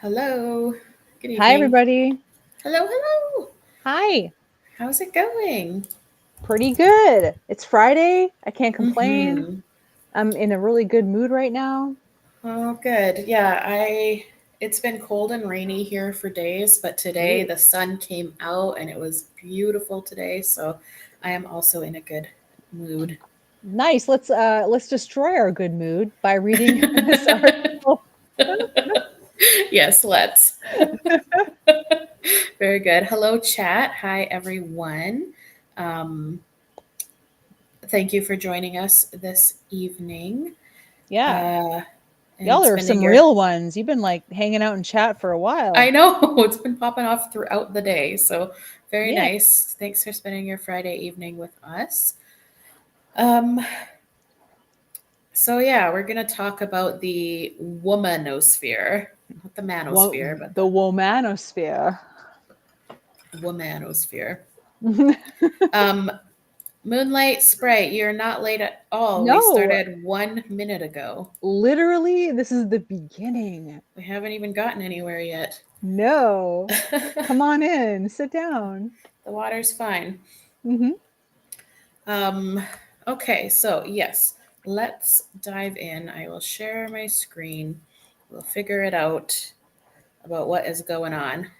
Hello. Good Hi, evening. everybody. Hello, hello. Hi. How's it going? Pretty good. It's Friday. I can't complain. Mm-hmm. I'm in a really good mood right now. Oh, good. Yeah, it's been cold and rainy here for days, but today Ooh, the sun came out and it was beautiful today, so I am also in a good mood. nice. Let's destroy our good mood by reading this article. Yes, let's. Very good. Hello, chat. Hi, everyone. Um, Thank you for joining us this evening. Yeah. Uh, and Y'all are spending some your real ones. You've been like hanging out in chat for a I while. know it's been popping off throughout the day. So very Yeah. nice. Thanks for spending your Friday evening with us. Um, so yeah, we're gonna talk about the womanosphere, not the manosphere, but The Womanosphere. the womanosphere. Um, Moonlight Sprite, you're not late at all. We No, started 1 minute ago. literally, this is the beginning. We haven't even gotten anywhere yet. No. The Come on in. Sit down. water's fine. Hmm. Um, okay, so yes, let's dive in. I will share my screen. We'll figure it out about what is going on.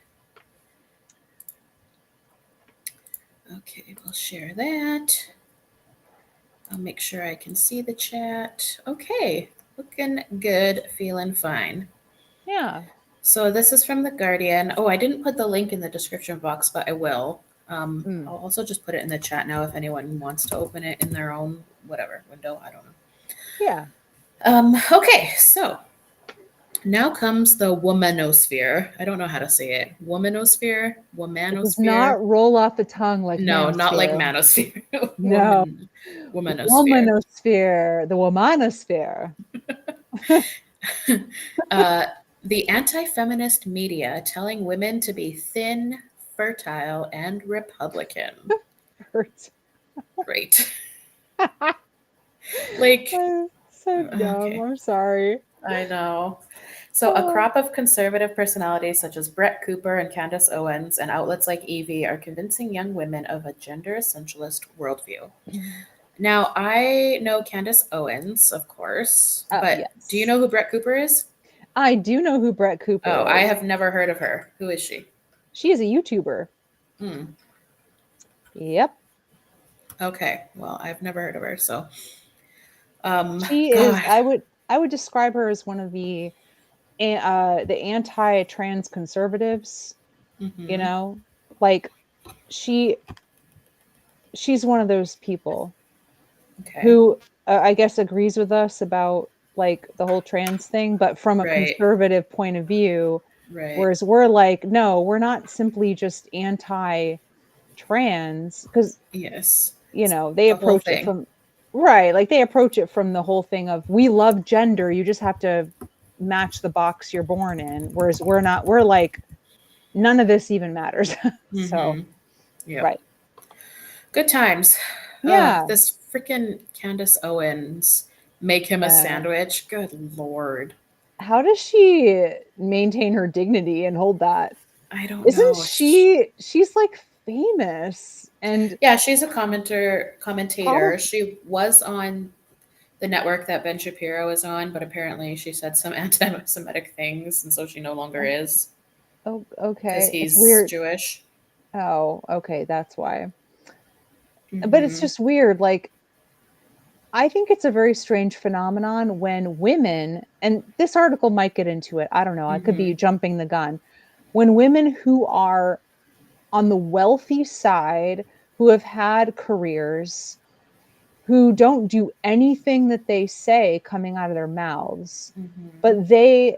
Okay, we'll share that. I'll make sure I can see the chat. Okay, looking good, feeling fine. Yeah. So this is from The Guardian. Oh, I didn't put the link in the description box, but I will. Mm. I'll also just put it in the chat now if anyone wants to open it in their own whatever window. I don't Yeah. know. Okay, so now comes the womanosphere. I don't know how to say it. Womanosphere? It does Womanosphere? not roll off the tongue like No, not like manosphere. manosphere. No. Womanosphere. Womanosphere. The womanosphere. uh, the anti feminist media telling women to be thin, fertile, and Republican. Hurts. Great. Like, So dumb. okay, I'm sorry. I know. So, a Oh. crop of conservative personalities such as Brett Cooper and Candace Owens and outlets like Evie are convincing young women of a gender essentialist worldview. Now, I know Candace Owens, of course, Oh, but do you yes. know who Brett Cooper is? I do know who Brett Cooper Oh, I is. have never heard of her. Who is she? She is a YouTuber. Hmm. Yep. Okay. Well, I've never heard of her. So, She is God. I would describe her as one of the anti-trans conservatives, you Mm-hmm. know? Like she she's one of those people Okay. who I guess agrees with us about like the whole trans thing, but from a Right. conservative point of view, Right. whereas we're like, no, we're not simply just anti-trans because Yes. they The whole approach it thing. from right, like they approach it from the whole thing of we love gender, you just have to match the box you're born in, whereas we're not, we're like none of this even matters. So, Mm-hmm. Yep. right. Good times. Yeah. This freaking Candace Owens make him a Uh, sandwich. Good lord. how does she maintain her dignity and hold that? I don't Isn't know. she's like famous and Yeah, she's a probably commentator. She was on the network that Ben Shapiro is on, but apparently she said some anti-Semitic things, and so she no longer is oh, because okay. It's he's weird. Jewish. Oh, okay, that's why. But it's Mm-hmm. just weird. Like, I think it's a very strange phenomenon when women, and this article might get into it. I don't know. I could be Mm-hmm. jumping the gun. When women who are on the wealthy side, who have had careers, who don't do anything that they say coming out of their mouths, Mm-hmm. but they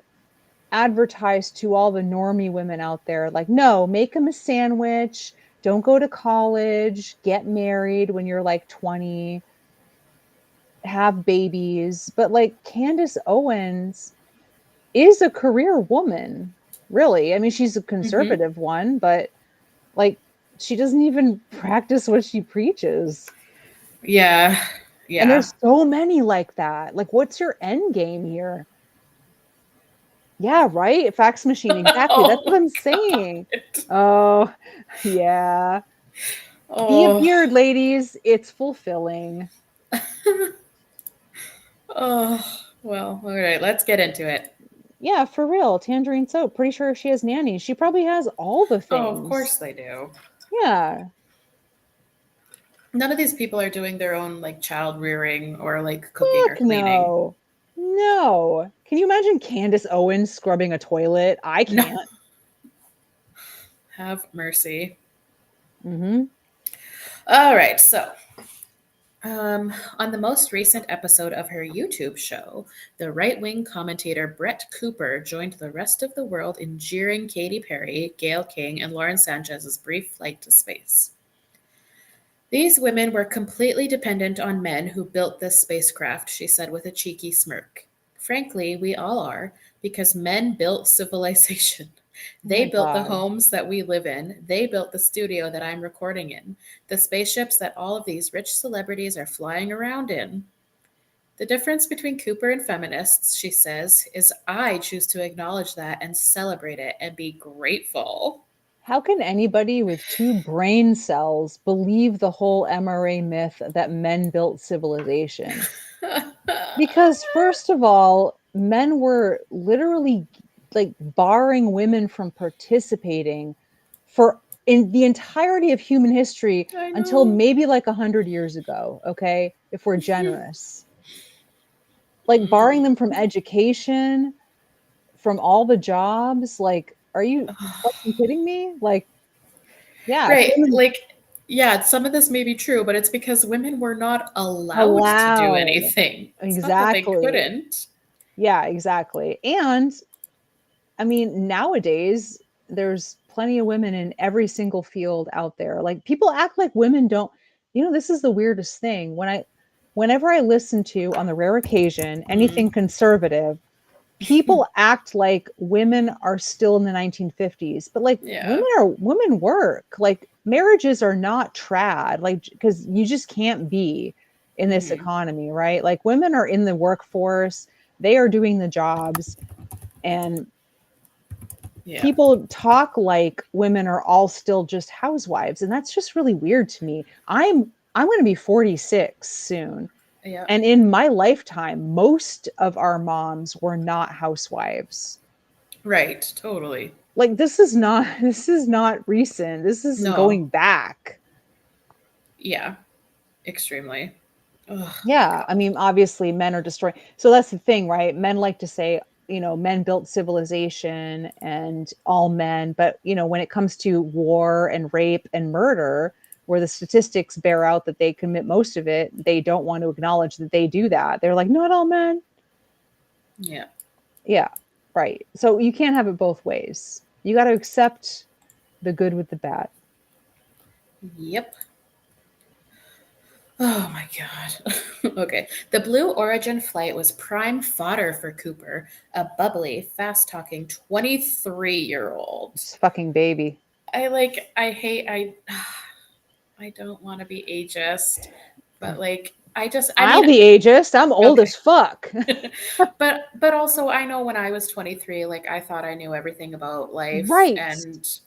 advertise to all the normie women out there like, no, make them a sandwich, don't go to college, get married when you're like 20, have babies. But like Candace Owens is a career woman, really. I mean, she's a Mm-hmm. conservative one, but like she doesn't even practice what she preaches. Yeah. And Yeah. there's so many like that. Like, what's your end game here? Yeah, right? Fax machine, exactly. That's what Oh I'm God. saying. Oh, yeah. Be a Oh. beard, ladies. It's fulfilling. Oh. Well, all right, let's get into it. Yeah, for real. Tangerine soap. Pretty sure she has nannies. She probably has all the Oh, of things. course they do. Yeah. None of these people are doing their own like child rearing or like cooking or Fuck cleaning. no. No. Can you imagine Candace Owens scrubbing a toilet? I No. can't. Have mercy. Mm-hmm. All right, so on the most recent episode of her YouTube show, the right wing commentator Brett Cooper joined the rest of the world in jeering Katy Perry, Gayle King, and Lauren Sanchez's brief flight to space. These women were completely dependent on men who built this spacecraft, she said with a cheeky smirk. Frankly, we all are, because men built civilization. Oh They my built the God. homes that we live in. They built the studio that I'm recording in, the spaceships that all of these rich celebrities are flying around in. The difference between Cooper and feminists, she says, is I choose to acknowledge that and celebrate it and be grateful. How can anybody with two brain cells believe the whole MRA myth that men built civilization? Because, first of all, men were literally like barring women from participating for in the entirety of human history I until know. maybe like 100 years ago, okay? If we're generous. Like barring them from education, from all the jobs, like, are you fucking kidding me? Like, yeah, if Right. women Like, yeah, some of this may be true, but it's because women were not allowed to do allowed. anything. It's not that they Exactly. couldn't. Yeah, exactly. And I mean, nowadays there's plenty of women in every single field out there. Like people act like women don't, this is the weirdest thing. Whenever I listen to, on the rare occasion, anything Mm, conservative, people act like women are still in the 1950s, but like yeah. women work. Like marriages are not trad, like because you just can't be in this Hmm. economy, right? Like women are in the workforce, they are doing the jobs, and Yeah. people talk like women are all still just housewives, and that's just really weird to me. I'm going to be 46 soon, Yeah. and in my lifetime most of our moms were not housewives. Right. Totally. Like this is not recent, this is No. going back. Yeah. Extremely. Oh, Yeah, I God. mean, obviously men are destroying. So that's the thing, right? Men like to say, men built civilization and all men, but when it comes to war and rape and murder, where the statistics bear out that they commit most of it, they don't want to acknowledge that they do that. They're like, not all men. Yeah. Yeah, right. So you can't have it both ways. You got to accept the good with the bad. Yep. Oh my God. Okay. The Blue Origin flight was prime fodder for Cooper, a bubbly, fast talking 23-year-old. It's fucking baby. I hate, I don't want to be ageist, but like, I I'll mean, be ageist. I'm old okay. as fuck. But also I know when I was 23, like I thought I knew everything about life Right. uh, and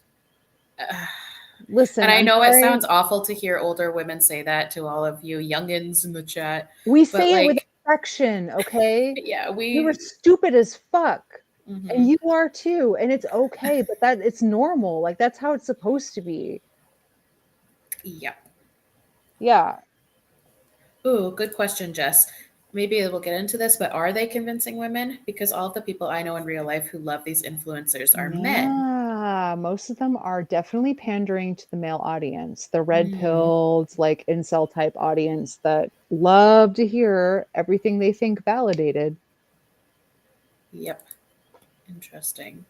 Listen, I I'm know it sounds sorry. awful to hear older women say that to all of you youngins in the chat, We but say it with like, affection, okay? yeah, We were stupid as fuck. And mhm. you are too. And it's okay, but that it's normal. Like that's how it's supposed to be. Yeah. Yeah. Ooh, good question, Jess. Maybe we'll get into this, but are they convincing women? Because all of the people I know in real life who love these influencers are men. Yeah. Most of them are definitely pandering to the male audience, the red Mm, pilled, like incel type audience that love to hear everything they think validated. yep. Interesting.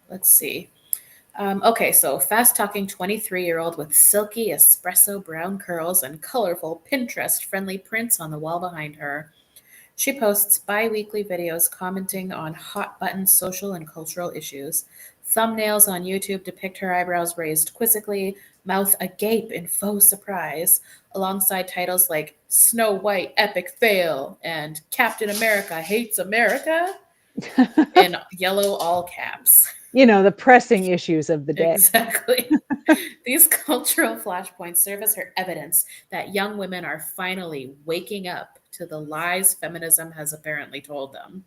Let's see. Okay, so fast talking 23-year-old with silky espresso brown curls and colorful Pinterest friendly prints on the wall behind her. She posts bi weekly videos commenting on hot button social and cultural issues. Thumbnails on YouTube depict her eyebrows raised quizzically, mouth agape in faux surprise, alongside titles like Snow White Epic Fail and Captain America Hates America. in yellow all caps. You know, the pressing issues of the day. Exactly. These cultural flashpoints serve as her evidence that young women are finally waking up to the lies feminism has apparently told them.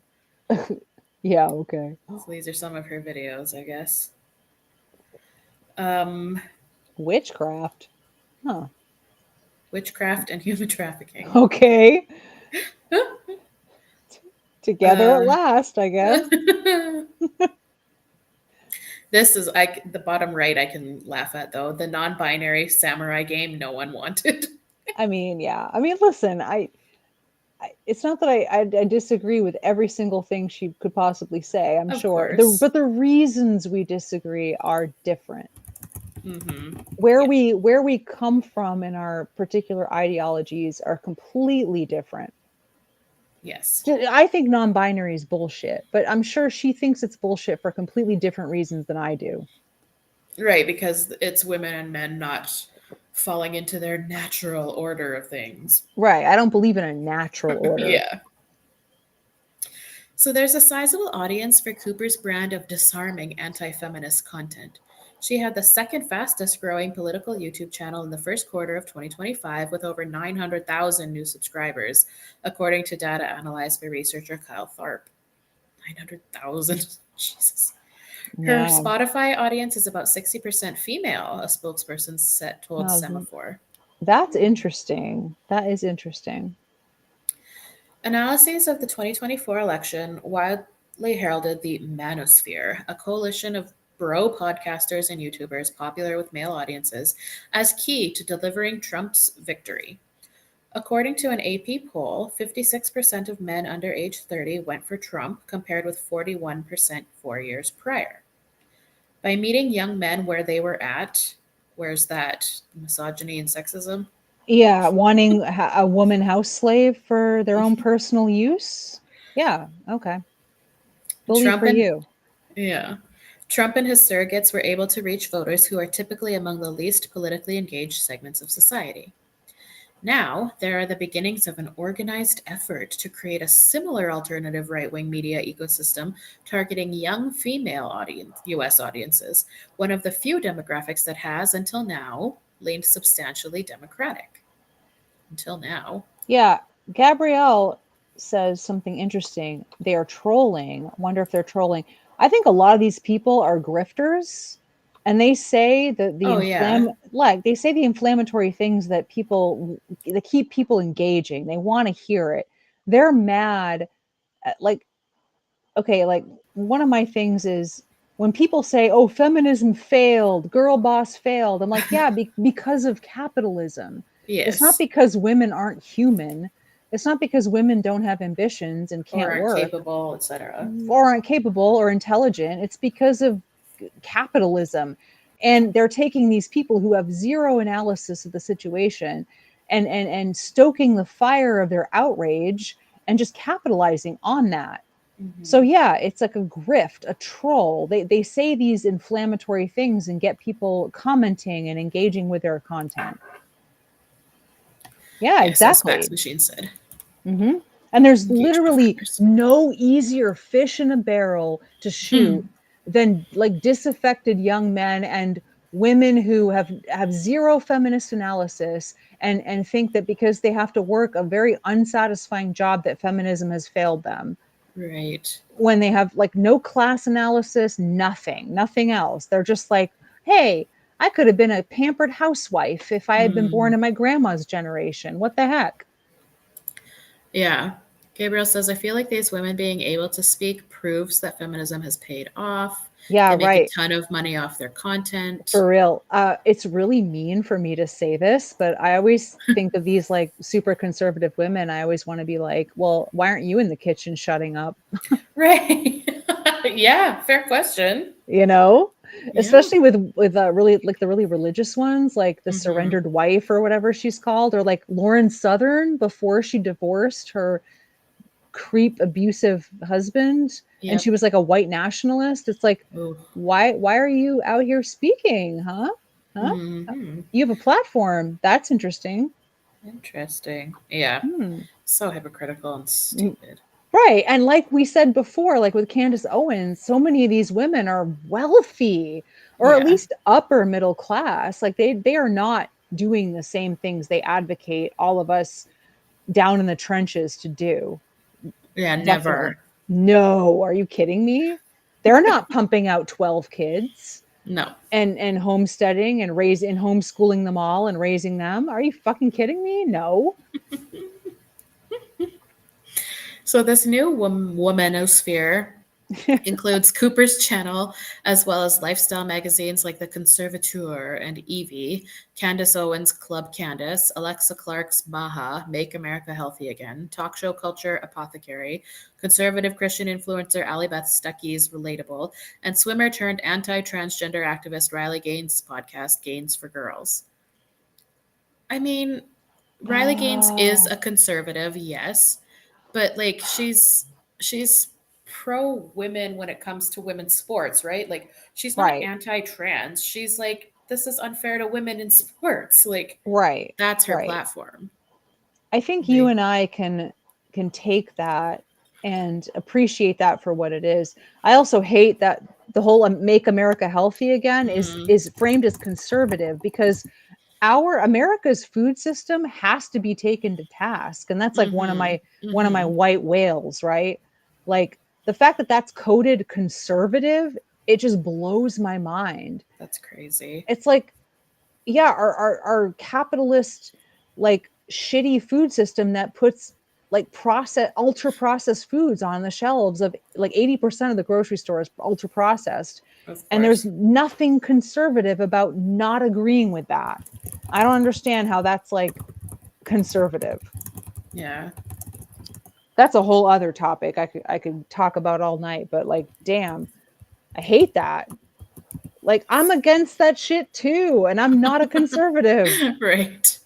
Yeah, okay. So these are some of her videos, I guess. Um, Witchcraft. Huh. witchcraft and human trafficking. Okay. Together at uh, last, I guess. this is the bottom right. I can laugh at though the non-binary samurai game no one wanted. I mean, yeah. I mean, listen, it's not that I disagree with every single thing she could possibly say. I'm Of sure, course. but the reasons we disagree are different. Mm-hmm. Where Yeah. we come from in our particular ideologies are completely different. Yes. I think non-binary is bullshit, but I'm sure she thinks it's bullshit for completely different reasons than I do. Right, because it's women and men not falling into their natural order of things. Right. I don't believe in a natural order. Yeah. So there's a sizable audience for Cooper's brand of disarming anti feminist content. She had the second fastest growing political YouTube channel in the first quarter of 2025 with over 900,000 new subscribers, according to data analyzed by researcher Kyle Tharp. 900,000. Jesus. Her Yeah. Spotify audience is about 60% female, a spokesperson told No, Semaphore. that's interesting. That is interesting. Analyses of the 2024 election widely heralded the Manosphere, a coalition of bro podcasters and YouTubers popular with male audiences, as key to delivering Trump's victory. According to an AP poll, 56% of men under age 30 went for Trump, compared with 41% 4 years prior. By meeting young men where they were at, where's that misogyny and sexism? Yeah, wanting a woman house slave for their own personal use. Yeah, okay. Bully Trump for and you. Yeah. Trump and his surrogates were able to reach voters who are typically among the least politically engaged segments of society. Now, there are the beginnings of an organized effort to create a similar alternative right wing media ecosystem targeting young female US audiences, one of the few demographics that has, until now, leaned substantially Democratic. Until now. Yeah, Gabrielle says something interesting. They are trolling. Wonder if they're trolling. I think a lot of these people are grifters, and they say that Oh, yeah. they say the inflammatory things that keep people engaging. They want to hear it. They're mad like, okay, like one of my things is when people say, "Oh, feminism failed, girl boss failed." I'm like, "Yeah, because of capitalism. It's not Yes. because women aren't human. It's not because women don't have ambitions and Or can't aren't work capable, etc. or aren't capable or intelligent. It's because of capitalism." And they're taking these people who have zero analysis of the situation and stoking the fire of their outrage and just capitalizing on that. So Mm-hmm. yeah, it's like a grift, a troll. They say these inflammatory things and get people commenting and engaging with their content. Yeah, Yes, as Fax exactly. Machine said. Hmm. And there's Engage literally preference. no easier fish in a barrel to shoot Hmm. than like disaffected young men and women who have zero feminist analysis and think that because they have to work a very unsatisfying job that feminism has failed them, Right. when they have like no class analysis, nothing else. They're just like, hey, I could have been a pampered housewife if I had been born Mm. in my grandma's generation. What the heck? Yeah. Gabriel says, I feel like these women being able to speak proves that feminism has paid off. Yeah, They make a right. ton of money off their content. For real. It's really mean for me to say this, but I always think of these like super conservative women. I always want to be like, well, why aren't you in the kitchen shutting up? Right. Yeah, fair question. You know, Yeah. especially with really like the really religious ones, like the Mm-hmm. surrendered wife or whatever she's called, or like Lauren Southern before she divorced her creep abusive husband and she Yep. was like a white nationalist. It's like, Ooh. why are you out here speaking, huh Mm-hmm. you have a platform. That's interesting. Interesting. Yeah. Hmm. So hypocritical and Mm, stupid. Right. And like we said before, like with Candace Owens, so many of these women are wealthy or at Yeah. least upper middle class. Like they are not doing the same things they advocate all of us down in the trenches to do. Yeah, Definitely. never. No, are you kidding me? They're not pumping out 12 kids No. and homesteading and raising and homeschooling them all and raising them. Are you fucking kidding me? No. So this new Womanosphere includes Cooper's Channel, as well as lifestyle magazines like The Conservateur and Evie, Candace Owens' Club Candace, Alexa Clark's Maha, Make America Healthy Again, talk show culture Apothecary, conservative Christian influencer Allie Beth Stuckey's Relatable, and swimmer turned anti-transgender activist Riley Gaines' podcast Gaines for Girls. I mean, Riley Gaines is Oh, a conservative, yes, but like she's pro women when it comes to women's sports, right? Like she's not right, anti-trans. She's like this is unfair to women in sports. Like right, that's her right. platform. I think you They and I can take that and appreciate that for what it is. I also hate that the whole "Make America Healthy Again" mhm is framed as conservative because our America's food system has to be taken to task, and that's like mhm one of my mhm white whales, right? Like the fact that that's coded conservative, it just blows my mind. that's crazy. It's like, yeah, our capitalist, like shitty food system that puts like ultra processed foods on the shelves of like 80% of the grocery store is ultra processed. Of And there's course. nothing conservative about not agreeing with that. I don't understand how that's like conservative. Yeah. That's a whole other topic I could talk about all night, but like damn, I hate that. Like I'm against that shit too, and I'm not a conservative. Right.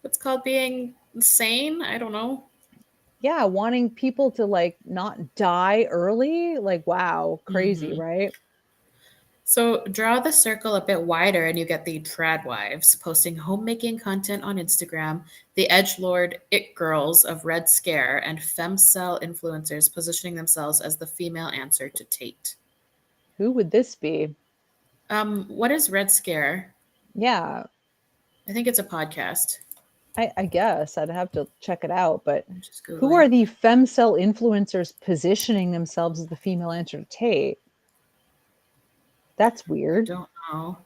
It's called being sane. I don't know. Yeah, wanting people to like not die early, like wow, crazy, Mhm. right? So draw the circle a bit wider and you get the trad wives posting homemaking content on Instagram, the edgelord it girls of Red Scare, and femcel influencers positioning themselves as the female answer to Tate. Who would this be? What is Red Scare? Yeah, I think it's a podcast. I guess I'd have to check it out, but I'm just who are Googling. the femcel influencers positioning themselves as the female answer to Tate? That's I weird. don't know.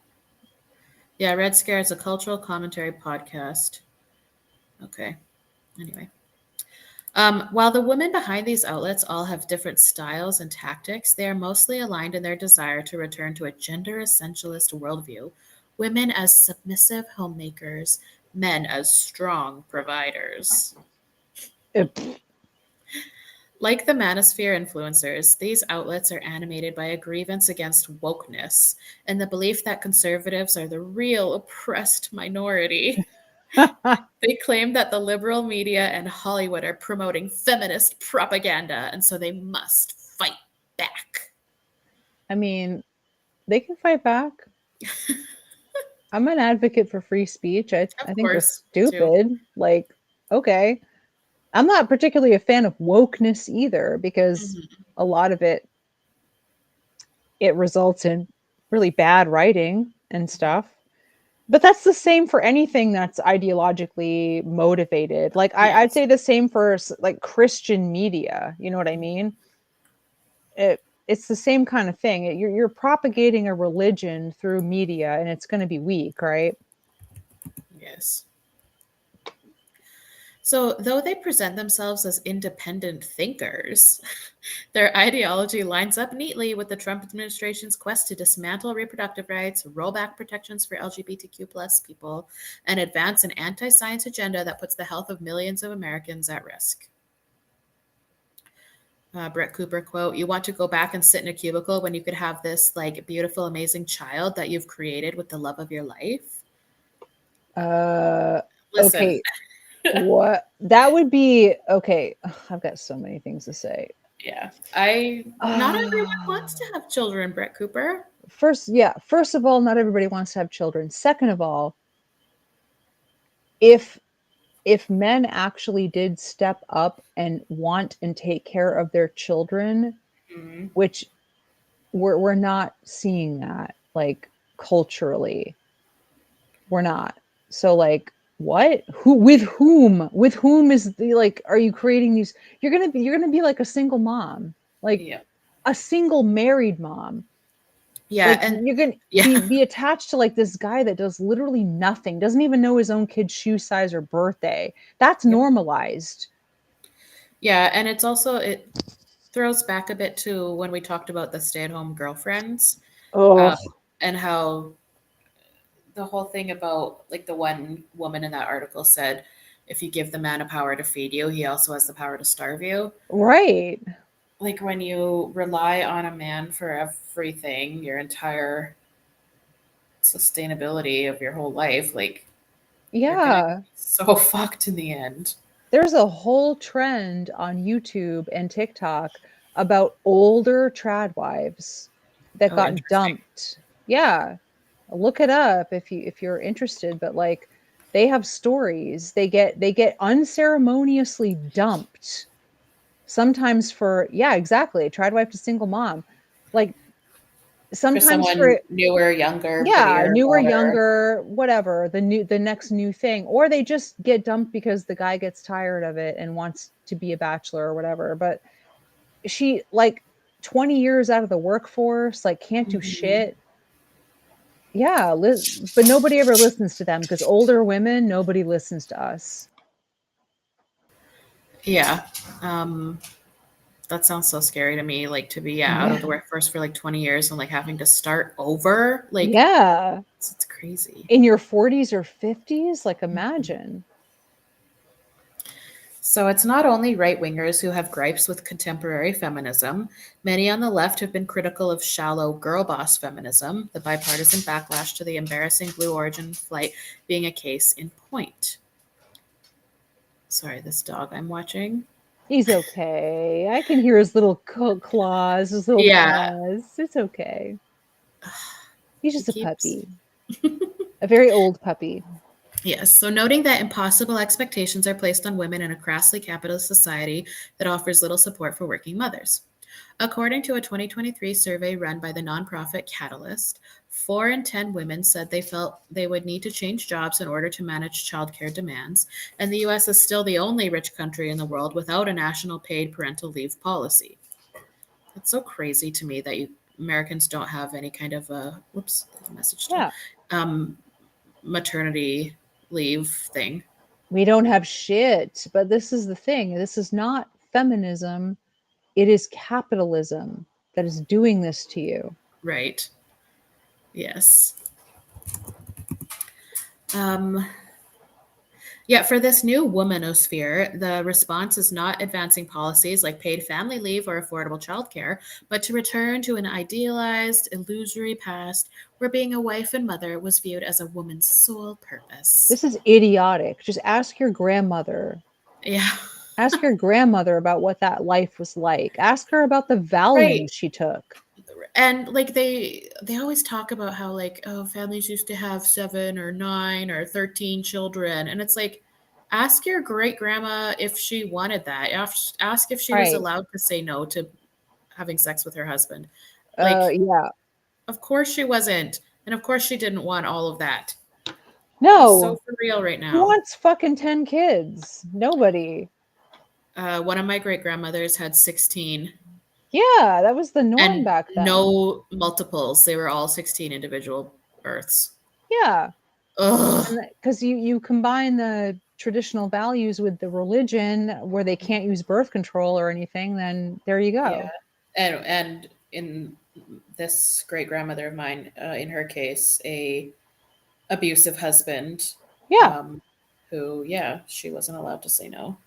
Yeah, Red Scare is a cultural commentary podcast. Okay. Anyway. While the women behind these outlets all have different styles and tactics, they are mostly aligned in their desire to return to a gender essentialist worldview, women as submissive homemakers, men as strong providers. Pfft. Like the Manosphere influencers, these outlets are animated by a grievance against wokeness and the belief that conservatives are the real oppressed minority. They claim that the liberal media and Hollywood are promoting feminist propaganda, and so they must fight back. I mean, they can fight back. I'm an advocate for free speech. Of I think they're course, me too. stupid. Like, okay. I'm not particularly a fan of wokeness either because Mhm. a lot of it results in really bad writing and stuff. But that's the same for anything that's ideologically motivated. Like I'd Yes. say the same for like Christian media. You know what I mean? It's the same kind of thing. You're propagating a religion through media, and it's going to be weak, right? Yes. So, though they present themselves as independent thinkers, their ideology lines up neatly with the Trump administration's quest to dismantle reproductive rights, roll back protections for LGBTQ plus people, and advance an anti-science agenda that puts the health of millions of Americans at risk. Brett Cooper quote, "You want to go back and sit in a cubicle when you could have this like beautiful, amazing child that you've created with the love of your life?" Uh, Listen, okay. What that would be okay. Ugh, I've got so many things to say. yeah, I not everyone wants to Ah, have children, Brett Cooper. first, yeah. First of all, not everybody wants to have children. Second of all, if if men actually did step up and want and take care of their children, Mhm. which we're not seeing that, like, culturally. We're not. So, like, what? Who, with whom? With whom is the, like, are you creating these? You're gonna be like a single mom, like Yeah. a single married mom. Yeah. Like, And you're gonna yeah. be attached to, like, this guy that does literally nothing, doesn't even know his own kid's shoe size or birthday. That's Yep. normalized. Yeah. And it's also, it throws back a bit to when we talked about the stay at home girlfriends, Oh, um, and how the whole thing about, like, the one woman in that article said, if you give the man a power to feed you, he also has the power to starve you. right. Like, when you rely on a man for everything, your entire sustainability of your whole life, like, you're gonna be Yeah. so fucked in the end. There's a whole trend on YouTube and TikTok about older trad wives that Oh, got interesting. dumped. Yeah. Look it up if you're interested, but, like, they have stories. They get unceremoniously dumped. Sometimes for, yeah, exactly. Trad wife to single mom. Like, For sometimes someone for, newer, younger, yeah, prettier, newer, hotter. younger, whatever, the next new thing, or they just get dumped because the guy gets tired of it and wants to be a bachelor or whatever. But she, like, 20 years out of the workforce, like, can't do Mhm. shit. Yeah, but nobody ever listens to them because older women, nobody listens to us. Yeah. Um, that sounds so scary to me. Like, to be, yeah, out of the Yeah. workforce for like 20 years and like having to start over. Like, Yeah. it's crazy. In your 40s or 50s, like, imagine. So it's not only right wingers who have gripes with contemporary feminism. Many on the left have been critical of shallow girl boss feminism, the bipartisan backlash to the embarrassing Blue Origin flight being a case in point. Sorry, this dog I'm watching. He's okay. I can hear his little claws, his little Yeah, paws. It's okay. He's he just a keeps. puppy, a very old puppy. Yes, so noting that impossible expectations are placed on women in a crassly capitalist society that offers little support for working mothers. According to a 2023 survey run by the nonprofit Catalyst, 4 in 10 women said they felt they would need to change jobs in order to manage childcare demands, and the US is still the only rich country in the world without a national paid parental leave policy. It's so crazy to me that Americans don't have any kind of a, whoops, there's a message still, Yeah. um, maternity leave thing. We don't have shit. But this is the thing. This is not feminism. It is capitalism that is doing this to you. Right. Yes. Um, Yet for this new womanosphere, the response is not advancing policies like paid family leave or affordable childcare, but to return to an idealized, illusory past where being a wife and mother was viewed as a woman's sole purpose. This is idiotic. Just ask your grandmother. Yeah. Ask your grandmother about what that life was like. Ask her about the Right. values she took. And like they always talk about how, like, oh, families used to have 7 or 9 or 13 children, and it's like, ask your great grandma if she wanted that. Ask if she was Right. allowed to say no to having sex with her husband. Like, Yeah. of course she wasn't, and of course she didn't want all of that. It's so No. for real right Who now. wants fucking 10 kids? Nobody. One of my great grandmothers had 16, Yeah, that was the norm and back then. no multiples. They were all 16 individual births. Yeah. Ugh. And because you combine the traditional values with the religion where they can't use birth control or anything, then there you Yeah, go. and in this great grandmother of mine, in her case, a abusive husband, Yeah, um, who, yeah, she wasn't allowed to say no.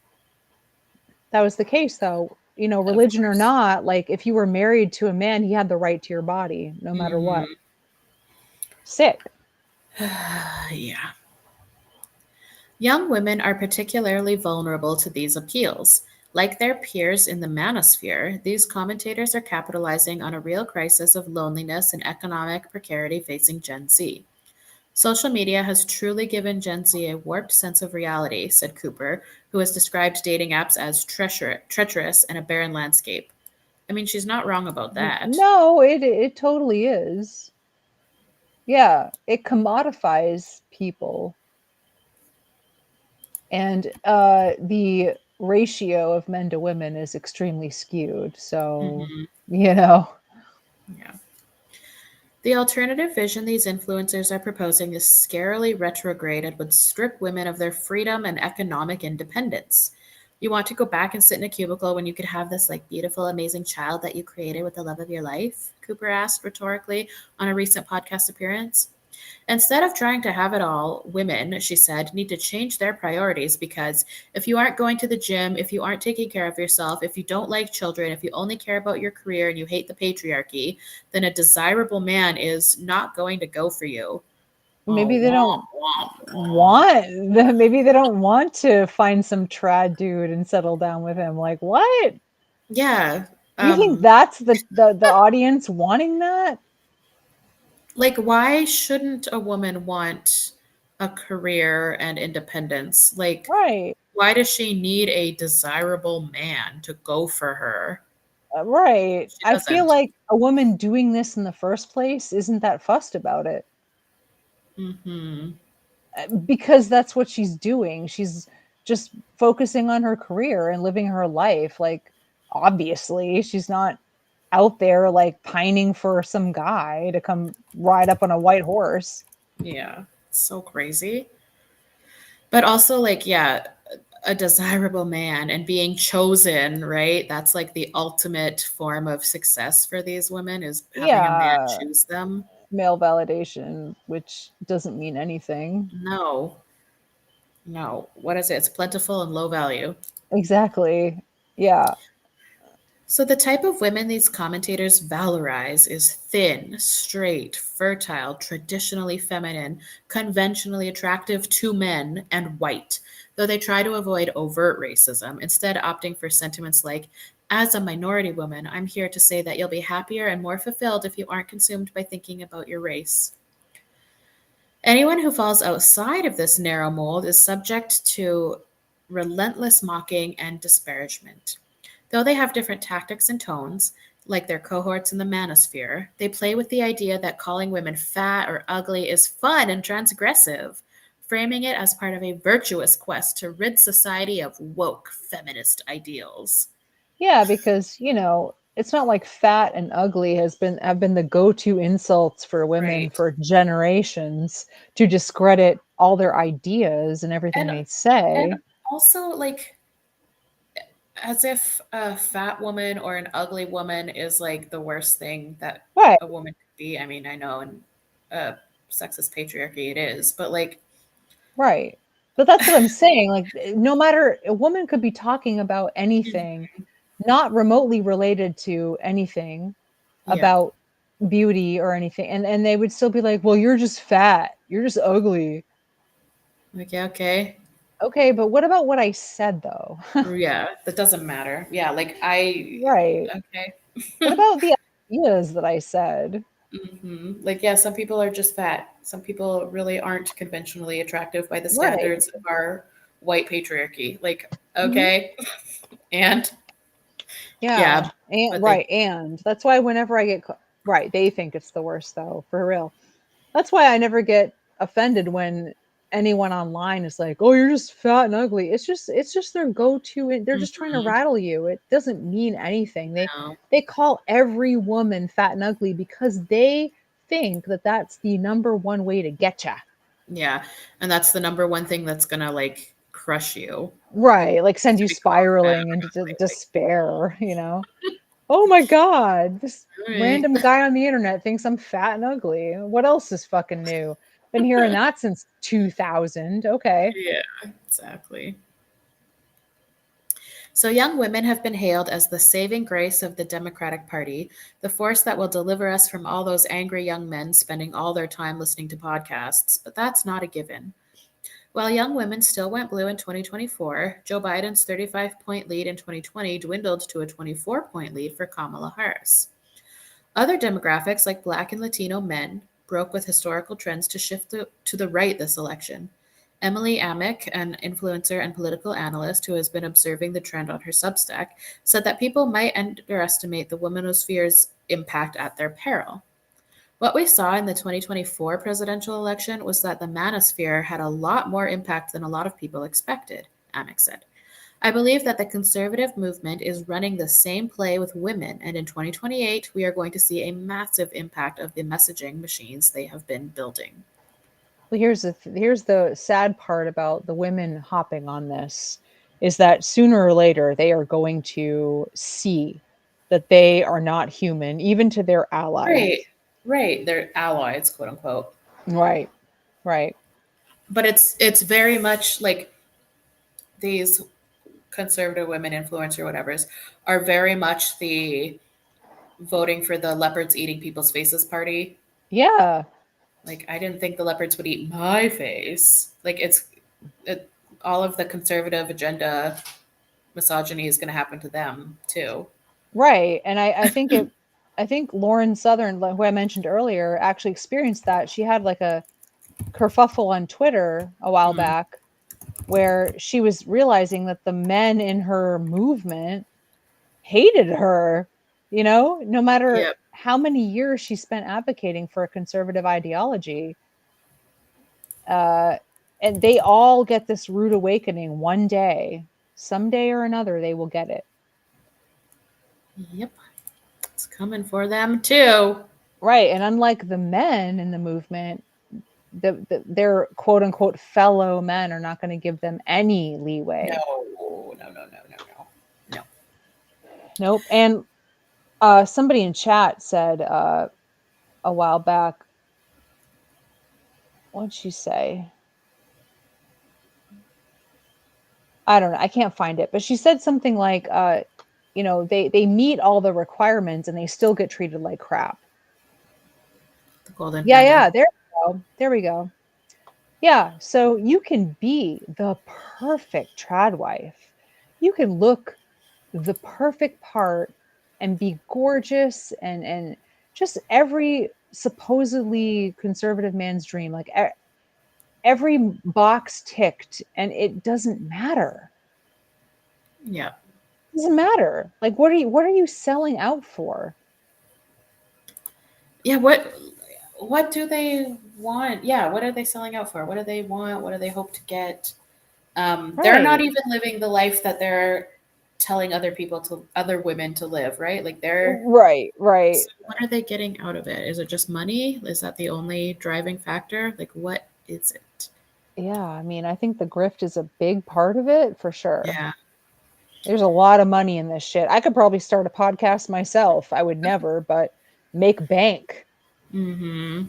that was the case though. Of Religion or course. not, like, if you were married to a man, he had the right to your body no matter what. Hmm. Sick. Yeah. Young women are particularly vulnerable to these appeals. Like their peers in the Manosphere, these commentators are capitalizing on a real crisis of loneliness and economic precarity facing Gen Z. Social media has truly given Gen Z a warped sense of reality, said Cooper, who has described dating apps as treacherous and a barren landscape. I mean, she's not wrong about that. No, it totally is. Yeah, it commodifies people. And the ratio of men to women is extremely skewed. So, Hmm. you know, Yeah. The alternative vision these influencers are proposing is scarily retrograde and would strip women of their freedom and economic independence. You want to go back and sit in a cubicle when you could have this like beautiful, amazing child that you created with the love of your life? Cooper asked rhetorically on a recent podcast appearance. Instead of trying to have it all, women, she said, need to change their priorities because if you aren't going to the gym, if you aren't taking care of yourself, if you don't like children, if you only care about your career and you hate the patriarchy, then a desirable man is not going to go for you. Oh, maybe they womp, don't womp, womp. want maybe they don't want to find some trad dude and settle down with him. Like, what? Yeah. You think Um, that's the audience wanting that? like, why shouldn't a woman want a career and independence? Like, Right. why does she need a desirable man to go for her? Right. She I feel doesn't. like a woman doing this in the first place isn't that fussed about it. Mhm. Because that's what she's doing. She's just focusing on her career and living her life. Like, obviously, she's not out there like pining for some guy to come ride up on a white horse. Yeah. So crazy. But also, like, yeah, a desirable man and being chosen, right? That's like the ultimate form of success for these women is having a man Yeah, choose them. male validation, which doesn't mean anything. No, no. What is it? It's plentiful and low value. Exactly. Yeah. So, the type of women these commentators valorize is thin, straight, fertile, traditionally feminine, conventionally attractive to men, and white, though they try to avoid overt racism, instead, opting for sentiments like, as a minority woman, I'm here to say that you'll be happier and more fulfilled if you aren't consumed by thinking about your race. Anyone who falls outside of this narrow mold is subject to relentless mocking and disparagement. Though they have different tactics and tones, like their cohorts in the Manosphere, they play with the idea that calling women fat or ugly is fun and transgressive, framing it as part of a virtuous quest to rid society of woke feminist ideals. Yeah, because, it's not like fat and ugly have been the go-to insults for women Right. for generations to discredit all their ideas and everything And they and say. also like as if a fat woman or an ugly woman is like the worst thing that Right, a woman could be. I mean, I know in sexist patriarchy it is, but like, right. But that's what I'm saying. Like, no matter, a woman could be talking about anything not remotely related to anything yeah, about beauty or anything, and they would still be like, "Well, you're just fat. You're just ugly." like yeah, okay, Okay, but what about what I said though? yeah, that doesn't matter. Yeah, like I, Right. okay, What about the ideas that I said? like yeah, some people are just fat. Some people really aren't conventionally attractive by the Right. standards of our white patriarchy. Like, Mhm. okay, and Yeah, yeah, and but they, right, and that's why whenever I get right, they think it's the worst though, for real. That's why I never get offended when anyone online is like, "Oh, you're just fat and ugly." It's just their go-to and they're just trying to mhm, rattle you. It doesn't mean anything. They no, they call every woman fat and ugly because they think that that's the number one way to get ya. yeah, and that's the number one thing that's gonna like crush you Right, like send to you be called fat spiraling into or ugly. Like, despair. "Oh my god, this all right, random guy on the internet thinks I'm fat and ugly. What else is fucking new? Been hearing that since 2000. Okay." yeah, exactly. So, young women have been hailed as the saving grace of the Democratic Party, the force that will deliver us from all those angry young men spending all their time listening to podcasts. But that's not a given. While young women still went blue in 2024, Joe Biden's 35-point lead in 2020 dwindled to a 24-point lead for Kamala Harris. Other demographics, like Black and Latino men, broke with historical trends to shift to the right this election. Emily Amick, an influencer and political analyst who has been observing the trend on her Substack, said that people might underestimate the Womanosphere's impact at their peril. What we saw in the 2024 presidential election was that the Manosphere had a lot more impact than a lot of people expected, Amick said. I believe that the conservative movement is running the same play with women, and in 2028, we are going to see a massive impact of the messaging machines they have been building. Well, here's the sad part about the women hopping on this is that sooner or later they are going to see that they are not human, even to their allies. Right, right. They're allies, quote unquote. Right, right. But it's very much like these conservative women influencer whatevers are very much the voting for the leopards eating people's faces party. Yeah, Like I didn't think the leopards would eat my face. Like all of the conservative agenda misogyny is going to happen to them too. right. And I think Lauren Southern, who I mentioned earlier, actually experienced that. She had like a kerfuffle on Twitter a while Mm. back where she was realizing that the men in her movement hated her, no matter Yep. how many years she spent advocating for a conservative ideology. Uh, and they all get this rude awakening one day. Someday or another, they will get it. Yep. It's coming for them too. Right. And unlike the men in the movement, their quote unquote fellow men are not going to give them any leeway. No. No. Nope. And somebody in chat said a while back, what'd she say? I don't know. I can't find it, but she said something like, they meet all the requirements and they still get treated like crap. The golden Yeah, panda. yeah. There we go. There we go. Yeah. So you can be the perfect trad wife. You can look the perfect part and be gorgeous and just every supposedly conservative man's dream. Like every box ticked, and it doesn't matter. Yeah. It doesn't matter. Like what are you selling out for? Yeah. What do they want? Yeah. What are they selling out for? What do they want? What do they hope to get? They're not Right. even living the life that they're telling other women to live, right? Like Right, right. so what are they getting out of it? Is it just money? Is that the only driving factor? Like, what is it? Yeah, I mean, I think the grift is a big part of it for sure. Yeah. There's a lot of money in this shit. I could probably start a podcast myself. I would never, but make bank. Hmm.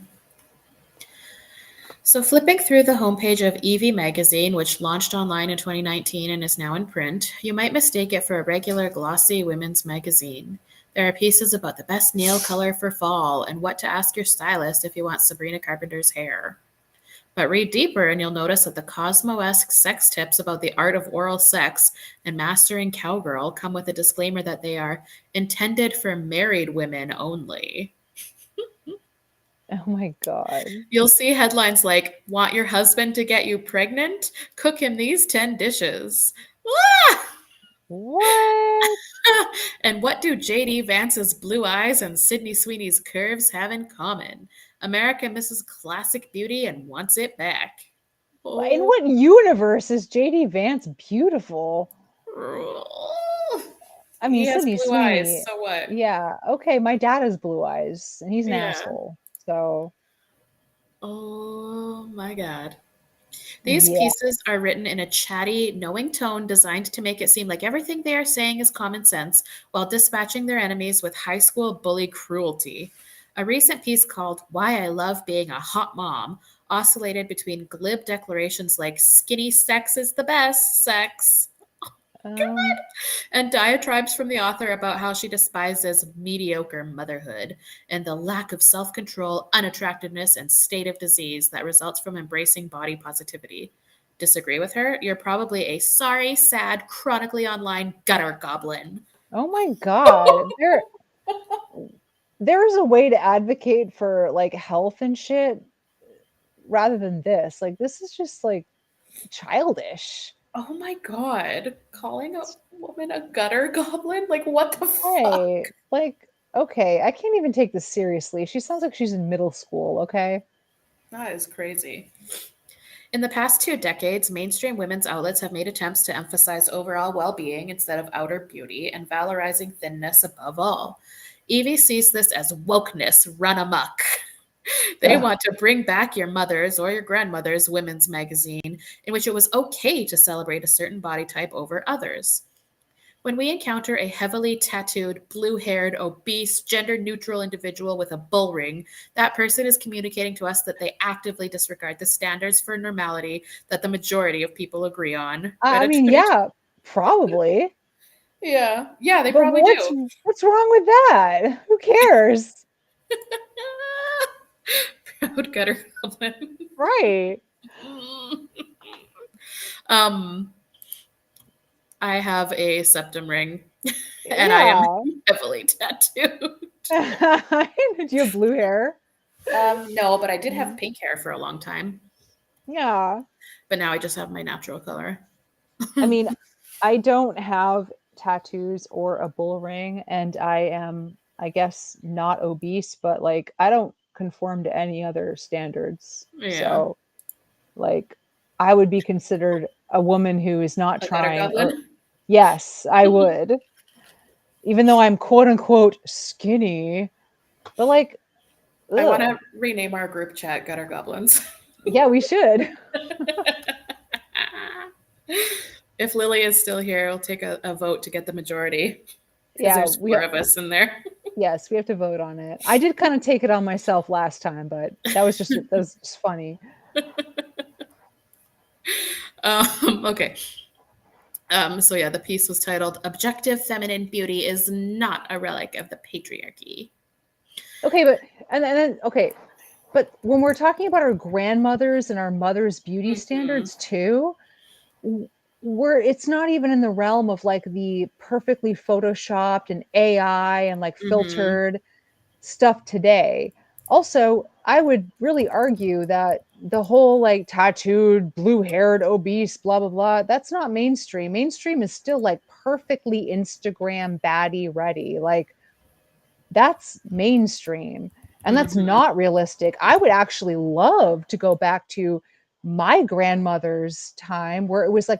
So, flipping through the homepage of Evie magazine, which launched online in 2019 and is now in print, you might mistake it for a regular glossy women's magazine. There are pieces about the best nail color for fall and what to ask your stylist if you want Sabrina Carpenter's hair. But read deeper and you'll notice that the Cosmo-esque sex tips about the art of oral sex and mastering cowgirl come with a disclaimer that they are intended for married women only. Oh my God. You'll see headlines like, "Want your husband to get you pregnant? Cook him these 10 dishes." Ah! What? And what do JD Vance's blue eyes and Sydney Sweeney's curves have in common? America misses classic beauty and wants it back. In Oh. what universe is JD Vance beautiful? I mean, He has Sydney blue eyes, Sweeney. so what? Yeah, okay. My dad has blue eyes, and he's an Yeah. asshole. So, Oh my God. These yeah. pieces are written in a chatty, knowing tone designed to make it seem like everything they are saying is common sense while dispatching their enemies with high school bully cruelty. A recent piece called Why I Love Being a Hot Mom oscillated between glib declarations like skinny sex is the best sex Um, and diatribes from the author about how she despises mediocre motherhood and the lack of self control, unattractiveness, and state of disease that results from embracing body positivity. Disagree with her? You're probably a sorry, sad, chronically online gutter goblin. oh my God. there's a way to advocate for like health and shit rather than this. Like this is just like childish. Oh my god. Calling a woman a gutter goblin? Like, what the Hey, fuck? like, okay, I can't even take this seriously. She sounds like she's in middle school, okay? That is crazy. In the past 2 decades, mainstream women's outlets have made attempts to emphasize overall well being instead of outer beauty and valorizing thinness above all. Evie sees this as wokeness run amok. They Ugh. want to bring back your mother's or your grandmother's women's magazine, in which it was okay to celebrate a certain body type over others. When we encounter a heavily tattooed, blue haired, obese, gender neutral individual with a bull ring, that person is communicating to us that they actively disregard the standards for normality that the majority of people agree on. I Reddit mean, 20. yeah, probably. Yeah. Yeah, they But probably do. what's wrong with that? Who cares? Proud gutter goblin. Right. um, I have a septum ring and I am Yeah. heavily tattooed. Do you have blue hair? No, but I did have Mhm. pink hair for a long time. Yeah. But now I just have my natural color. I mean, I don't have tattoos or a bull ring, and I am, I guess, not obese, but like I don't conform to any other standards. Yeah. So, like, I would be considered a woman who is not A gutter trying, or goblin. yes, I would, even though I'm quote unquote skinny, but like, I want ugh, to rename our group chat Gutter Goblins. yeah, we should. If Lily is still here, we'll take a vote to get the majority because Yeah, there's four of us in there. yes, we have to vote on it. I did kind of take it on myself last time, but that was just funny. Okay. So yeah, the piece was titled "Objective Feminine Beauty is Not a Relic of the Patriarchy." Okay, but and then okay, but when we're talking about our grandmothers and our mothers' beauty Mhm. standards too, we're it's not even in the realm of like the perfectly photoshopped and AI and like Mhm. filtered stuff today. Also, I would really argue that the whole like tattooed, blue-haired, obese, blah blah blah, that's not mainstream. Mainstream is still like perfectly Instagram baddie ready. Like that's mainstream. And that's Mhm. not realistic. I would actually love to go back to my grandmother's time where it was like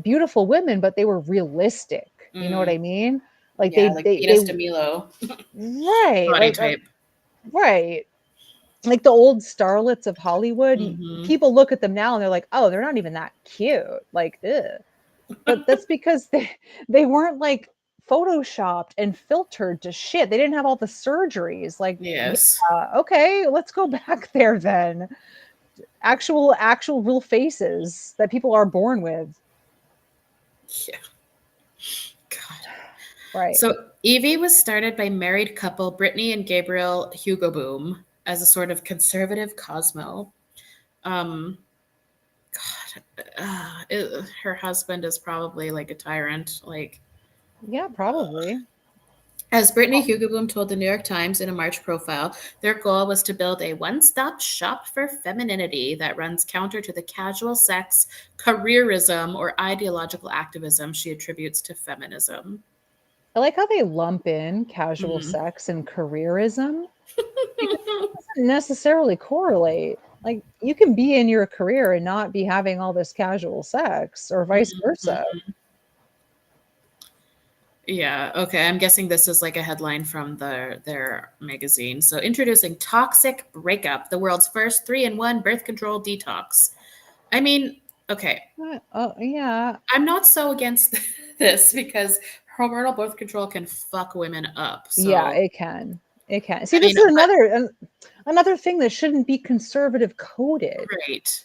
beautiful women, but they were realistic. You know what Mm. I mean? Like Yeah, like they Venus de Milo right, body type. right. Like the old starlets of Hollywood, Mhm. people look at them now and they're like, oh, they're not even that cute. Like, ugh. But that's because they weren't like photoshopped and filtered to shit. They didn't have all the surgeries. Like, Yes. yeah, okay, let's go back there then. Actual real faces that people are born with. Yeah. God. Right. So Evie was started by married couple Brittany and Gabriel Hugo Boom as a sort of conservative Cosmo. Um, God, her husband is probably like a tyrant. Like, Yeah, probably. as Brittany Hugo told the New York Times in a March profile, their goal was to build a one-stop shop for femininity that runs counter to the casual sex, careerism, or ideological activism she attributes to feminism. I like how they lump in casual Mhm. sex and careerism because it doesn't necessarily correlate. Like you can be in your career and not be having all this casual sex or vice versa. Mhm. Yeah, okay. I'm guessing this is like a headline from their magazine. So, introducing Toxic Breakup, the world's first 3-in-1 birth control detox. I mean, okay, Oh, yeah. I'm not so against this because hormonal birth control can fuck women up. Yeah, So, it can. It can. See, I this mean, is but another thing that shouldn't be conservative coded. great.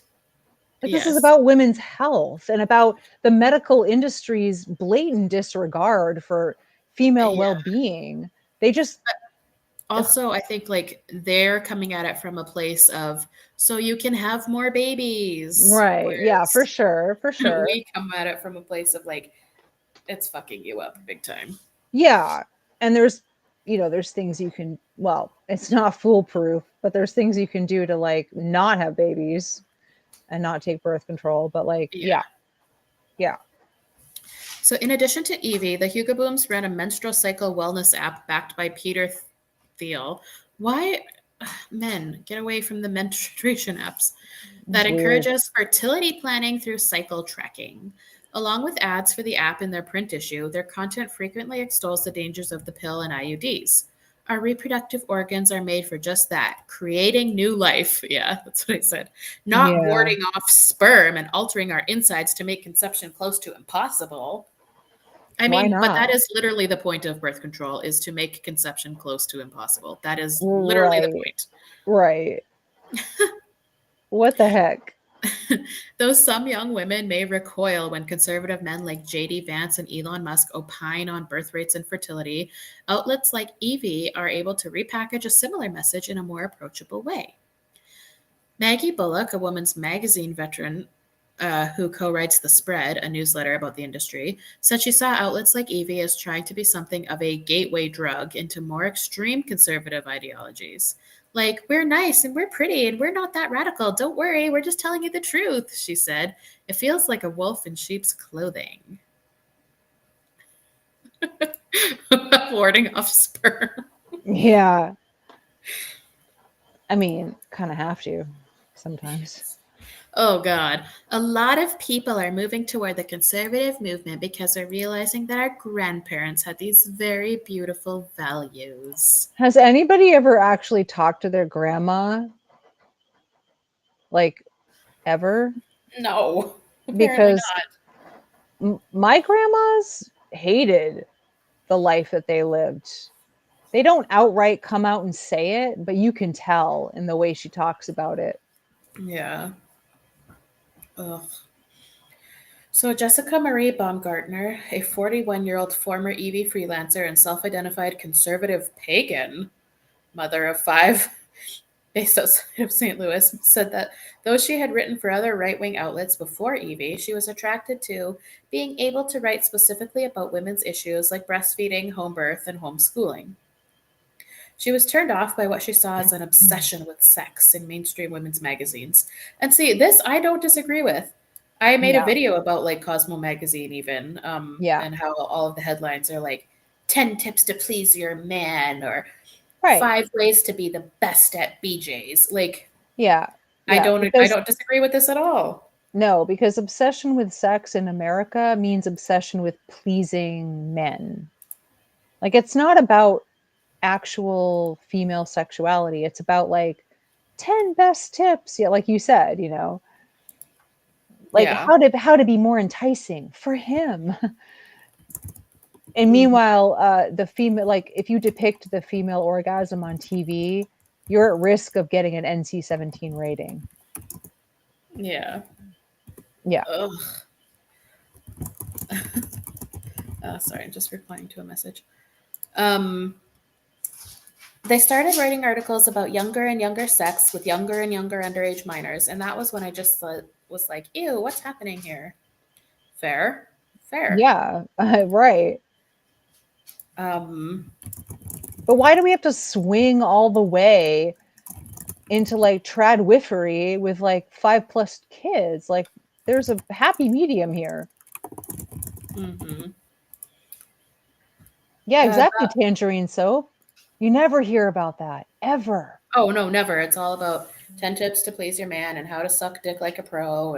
Like this is Yes. about women's health and about the medical industry's blatant disregard for female Yeah. well-being. They just ugh, Also, I think like they're coming at it from a place of so you can have more babies, right. Yeah, for whereas sure. For sure. we come at it from a place of like it's fucking you up big time. Yeah. And there's there's things you can, well, it's not foolproof, but there's things you can do to like not have babies and not take birth control. But like, Yeah. yeah. So, in addition to Evie, the Hugo Booms ran a menstrual cycle wellness app backed by Peter Thiel. Why, men, get away from the menstruation apps that Weird. encourages fertility planning through cycle tracking. Along with ads for the app in their print issue, their content frequently extols the dangers of the pill and IUDs. Our reproductive organs are made for just that, creating new life. Yeah, that's what I said. Not Yeah. warding off sperm and altering our insides to make conception close to impossible. I Why mean, but that not? is literally the point of birth control, is to make conception close to impossible. That is literally the Right. point. Right. What the heck? Though some young women may recoil when conservative men like J.D. Vance and Elon Musk opine on birth rates and fertility, outlets like Evie are able to repackage a similar message in a more approachable way. Maggie Bullock, a woman's magazine veteran who co writes The Spread, a newsletter about the industry, said she saw outlets like Evie as trying to be something of a gateway drug into more extreme conservative ideologies. Like, we're nice and we're pretty and we're not that radical. Don't worry, we're just telling you the truth, she said. It feels like a wolf in sheep's clothing. Warding off sperm. Yeah. I mean, kind of have to sometimes. Oh, God. A lot of people are moving toward the conservative movement because they're realizing that our grandparents had these very beautiful values. Has anybody ever actually talked to their grandma? Like, ever? No, apparently Because not. my grandmas hated the life that they lived. They don't outright come out and say it, but you can tell in the way she talks about it. Yeah. Ugh. So, Jessica Marie Baumgartner, a 41-year-old former Evie freelancer and self identified conservative pagan, mother of five, based outside of St. Louis, said that though she had written for other right wing outlets before Evie, she was attracted to being able to write specifically about women's issues like breastfeeding, home birth, and homeschooling. She was turned off by what she saw as an obsession with sex in mainstream women's magazines. And see, this I don't disagree with. I made a Yeah. video about like Cosmo magazine even, Yeah. and how all of the headlines are like 10 tips to please your man or Right. 5 ways to be the best at BJ's. Like Yeah. I Yeah. don't Because disagree with this at all. no, because obsession with sex in America means obsession with pleasing men. Like, it's not about actual female sexuality. It's about like 10 best tips. Yeah, like you said, like Yeah. how to be more enticing for him. And Mhm. meanwhile, the female, like if you depict the female orgasm on TV, you're at risk of getting an NC-17 rating. Yeah. Yeah. Ugh. Sorry, I'm just replying to a message. Um, they started writing articles about younger and younger sex with younger and younger underage minors, and that was when I just was like, "Ew, what's happening here?" Fair, fair. Yeah. Right. Um, But why do we have to swing all the way into like tradwifery with like 5+ kids? Like, there's a happy medium here. mhm. Yeah, uh, exactly. Tangerine soap. You never hear about that ever. oh no, never. It's all about 10 tips to please your man and how to suck dick like a pro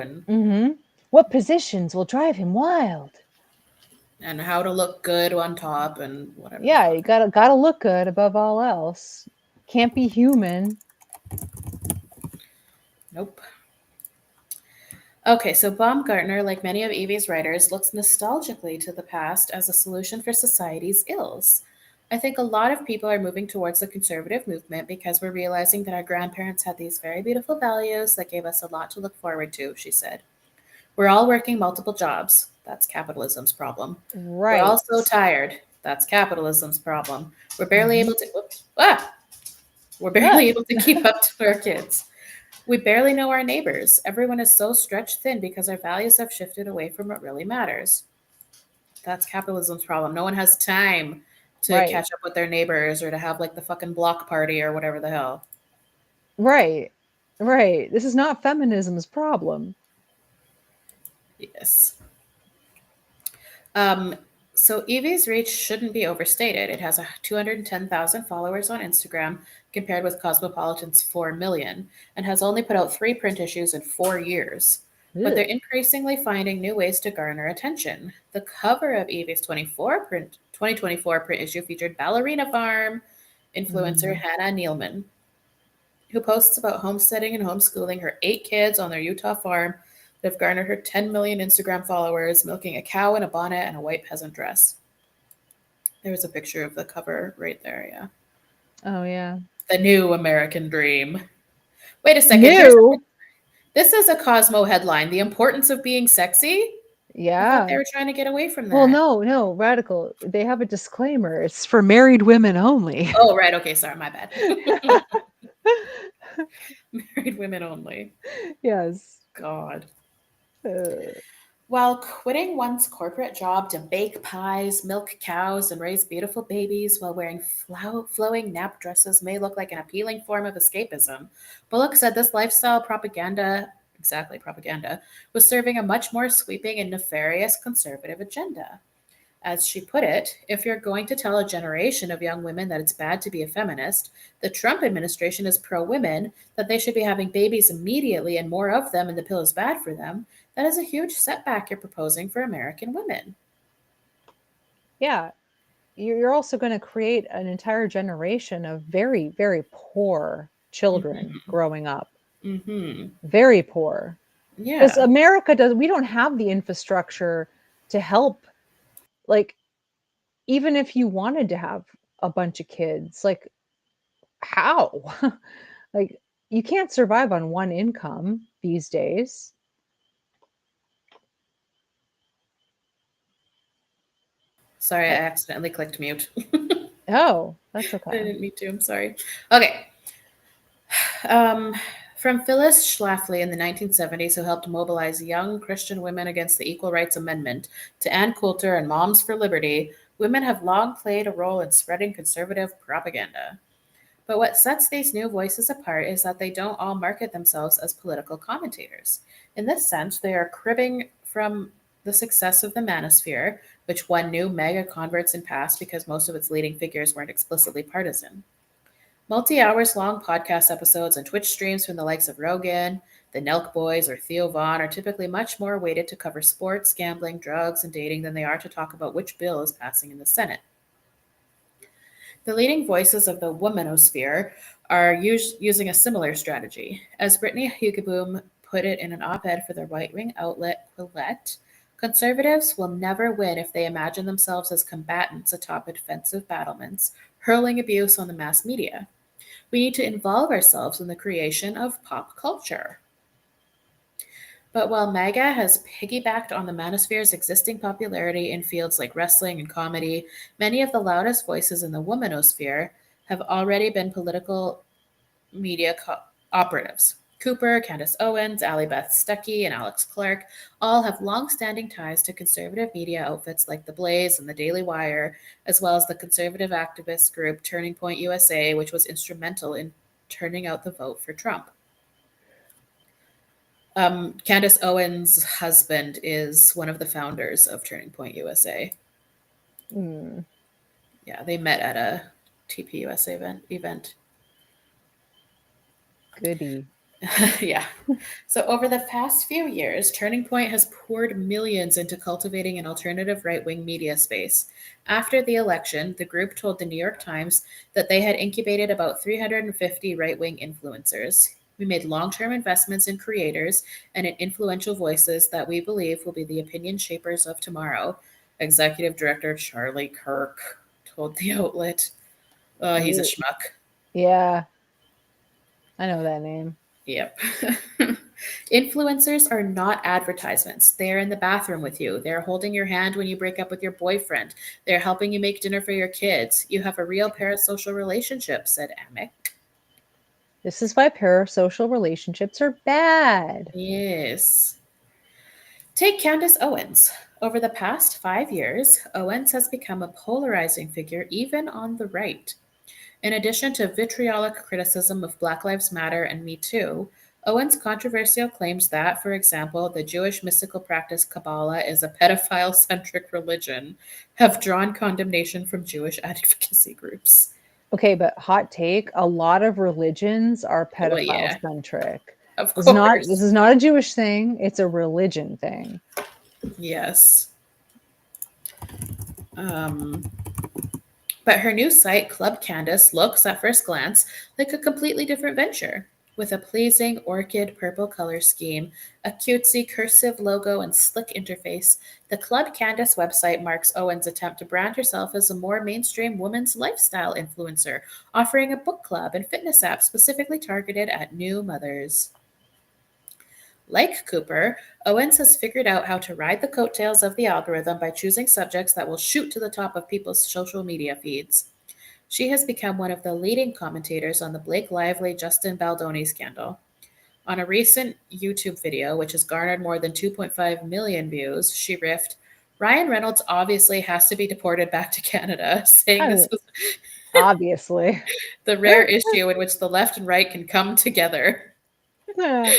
What positions will drive him wild? and how to look good on top and whatever the Yeah, fuck. you gotta look good above all else. Can't be human. Nope. Okay, so Baumgartner, like many of Evie's writers, looks nostalgically to the past as a solution for society's ills. I think a lot of people are moving towards the conservative movement because we're realizing that our grandparents had these very beautiful values that gave us a lot to look forward to, she said. We're all working multiple jobs. That's capitalism's problem. We're Right. all so tired. That's capitalism's problem. We're barely Mhm. able to whoops, we're Ah, barely able to keep up to our kids. We barely know our neighbors. Everyone is so stretched thin because our values have shifted away from what really matters. That's capitalism's problem. No one has time to Right. catch up with their neighbors or to have like the fucking block party or whatever the hell. Right. Right. This is not feminism's problem. Yes. Um, so Evie's reach shouldn't be overstated. It has 210,000 followers on Instagram compared with Cosmopolitan's 4 million and has only put out 3 print issues in 4 years. But they're Ugh. increasingly finding new ways to garner attention. The cover of Evie's 2024 print issue featured Ballerina Farm influencer Mm. Hannah Nealman, who posts about homesteading and homeschooling her 8 kids on their Utah farm that have garnered her 10 million Instagram followers, milking a cow in a bonnet and a white peasant dress. There was a picture of the cover right there, yeah. Oh, yeah. The new American dream. Wait a second, New? this is a Cosmo headline. The importance of being sexy? I thought they Yeah. were trying to get away from Well, that. no, Radical. They have a disclaimer. It's for married women only. Oh, right. Okay, sorry, my bad. Married women only. Yes. God. Uh, While quitting one's corporate job to bake pies, milk cows, and raise beautiful babies while wearing flowing nap dresses may look like an appealing form of escapism, Bullock said this lifestyle propaganda, exactly propaganda, was serving a much more sweeping and nefarious conservative agenda. As she put it, if you're going to tell a generation of young women that it's bad to be a feminist, the Trump administration is pro women, that they should be having babies immediately and more of them, and the pill is bad for them, that is a huge setback you're proposing for American women. yeah. You're also going to create an entire generation of very, very poor children Mm-hmm. growing up. Mm-hmm. Very poor. Because Yeah. we don't have the infrastructure to help. Like, even if you wanted to have a bunch of kids, like, how? Like, you can't survive on one income these days. Sorry, I I, accidentally clicked mute. oh, that's I okay. didn't mean to. I'm sorry. Okay. Um, from Phyllis Schlafly in the 1970s, who helped mobilize young Christian women against the Equal Rights Amendment, to Ann Coulter and Moms for Liberty, women have long played a role in spreading conservative propaganda. But what sets these new voices apart is that they don't all market themselves as political commentators. In this sense, they are cribbing from the success of the Manosphere, which won new mega converts in past because most of its leading figures weren't explicitly partisan. Multi-hours long podcast episodes and Twitch streams from the likes of Rogan, the Nelk Boys, or Theo Vaughn are typically much more weighted to cover sports, gambling, drugs, and dating than they are to talk about which bill is passing in the Senate. The leading voices of the Womanosphere are using a similar strategy. As Brittany Hugaboom put it in an op-ed for the right-wing outlet Quillette, conservatives will never win if they imagine themselves as combatants atop defensive battlements, hurling abuse on the mass media. We need to involve ourselves in the creation of pop culture. But while MAGA has piggybacked on the Manosphere's existing popularity in fields like wrestling and comedy, many of the loudest voices in the Womanosphere have already been political media operatives. Cooper, Candace Owens, Allie Beth Stuckey, and Alex Clark all have long-standing ties to conservative media outfits like The Blaze and The Daily Wire, as well as the conservative activist group Turning Point USA, which was instrumental in turning out the vote for Trump. Candace Owens' husband is one of the founders of Turning Point USA. Mm, Yeah, they met at a TPUSA event. goody. Yeah. So over the past few years, Turning Point has poured millions into cultivating an alternative right-wing media space. After the election, the group told the New York Times that they had incubated about 350 right-wing influencers. We made long-term investments in creators and in influential voices that we believe will be the opinion shapers of tomorrow, Executive Director Charlie Kirk told the outlet. He's a Ew. schmuck. Yeah, I know that name. Yep. Influencers are not advertisements. They're in the bathroom with you. They're holding your hand when you break up with your boyfriend. They're helping you make dinner for your kids. You have a real parasocial relationship, said Amick. This is why parasocial relationships are bad. Yes. Take Candace Owens. Over the past 5 years, Owens has become a polarizing figure even on the right. In addition to vitriolic criticism of Black Lives Matter and Me Too, Owens' controversial claims that, for example, the Jewish mystical practice Kabbalah is a pedophile centric religion have drawn condemnation from Jewish advocacy groups. Okay, but hot take, a lot of religions are Well, pedophile yeah, centric. of This course. is not a Jewish thing, it's a religion thing. Yes. Um, but her new site, Club Candace, looks at first glance like a completely different venture. With a pleasing orchid purple color scheme, a cutesy cursive logo, and slick interface, the Club Candace website marks Owen's attempt to brand herself as a more mainstream woman's lifestyle influencer, offering a book club and fitness app specifically targeted at new mothers. Like Cooper, Owens has figured out how to ride the coattails of the algorithm by choosing subjects that will shoot to the top of people's social media feeds. She has become one of the leading commentators on the Blake Lively Justin Baldoni scandal. On a recent YouTube video, which has garnered more than 2.5 million views, she riffed, Ryan Reynolds obviously has to be deported back to Canada, saying I this mean, was obviously. the rare issue in which the left and right can come together. Yeah,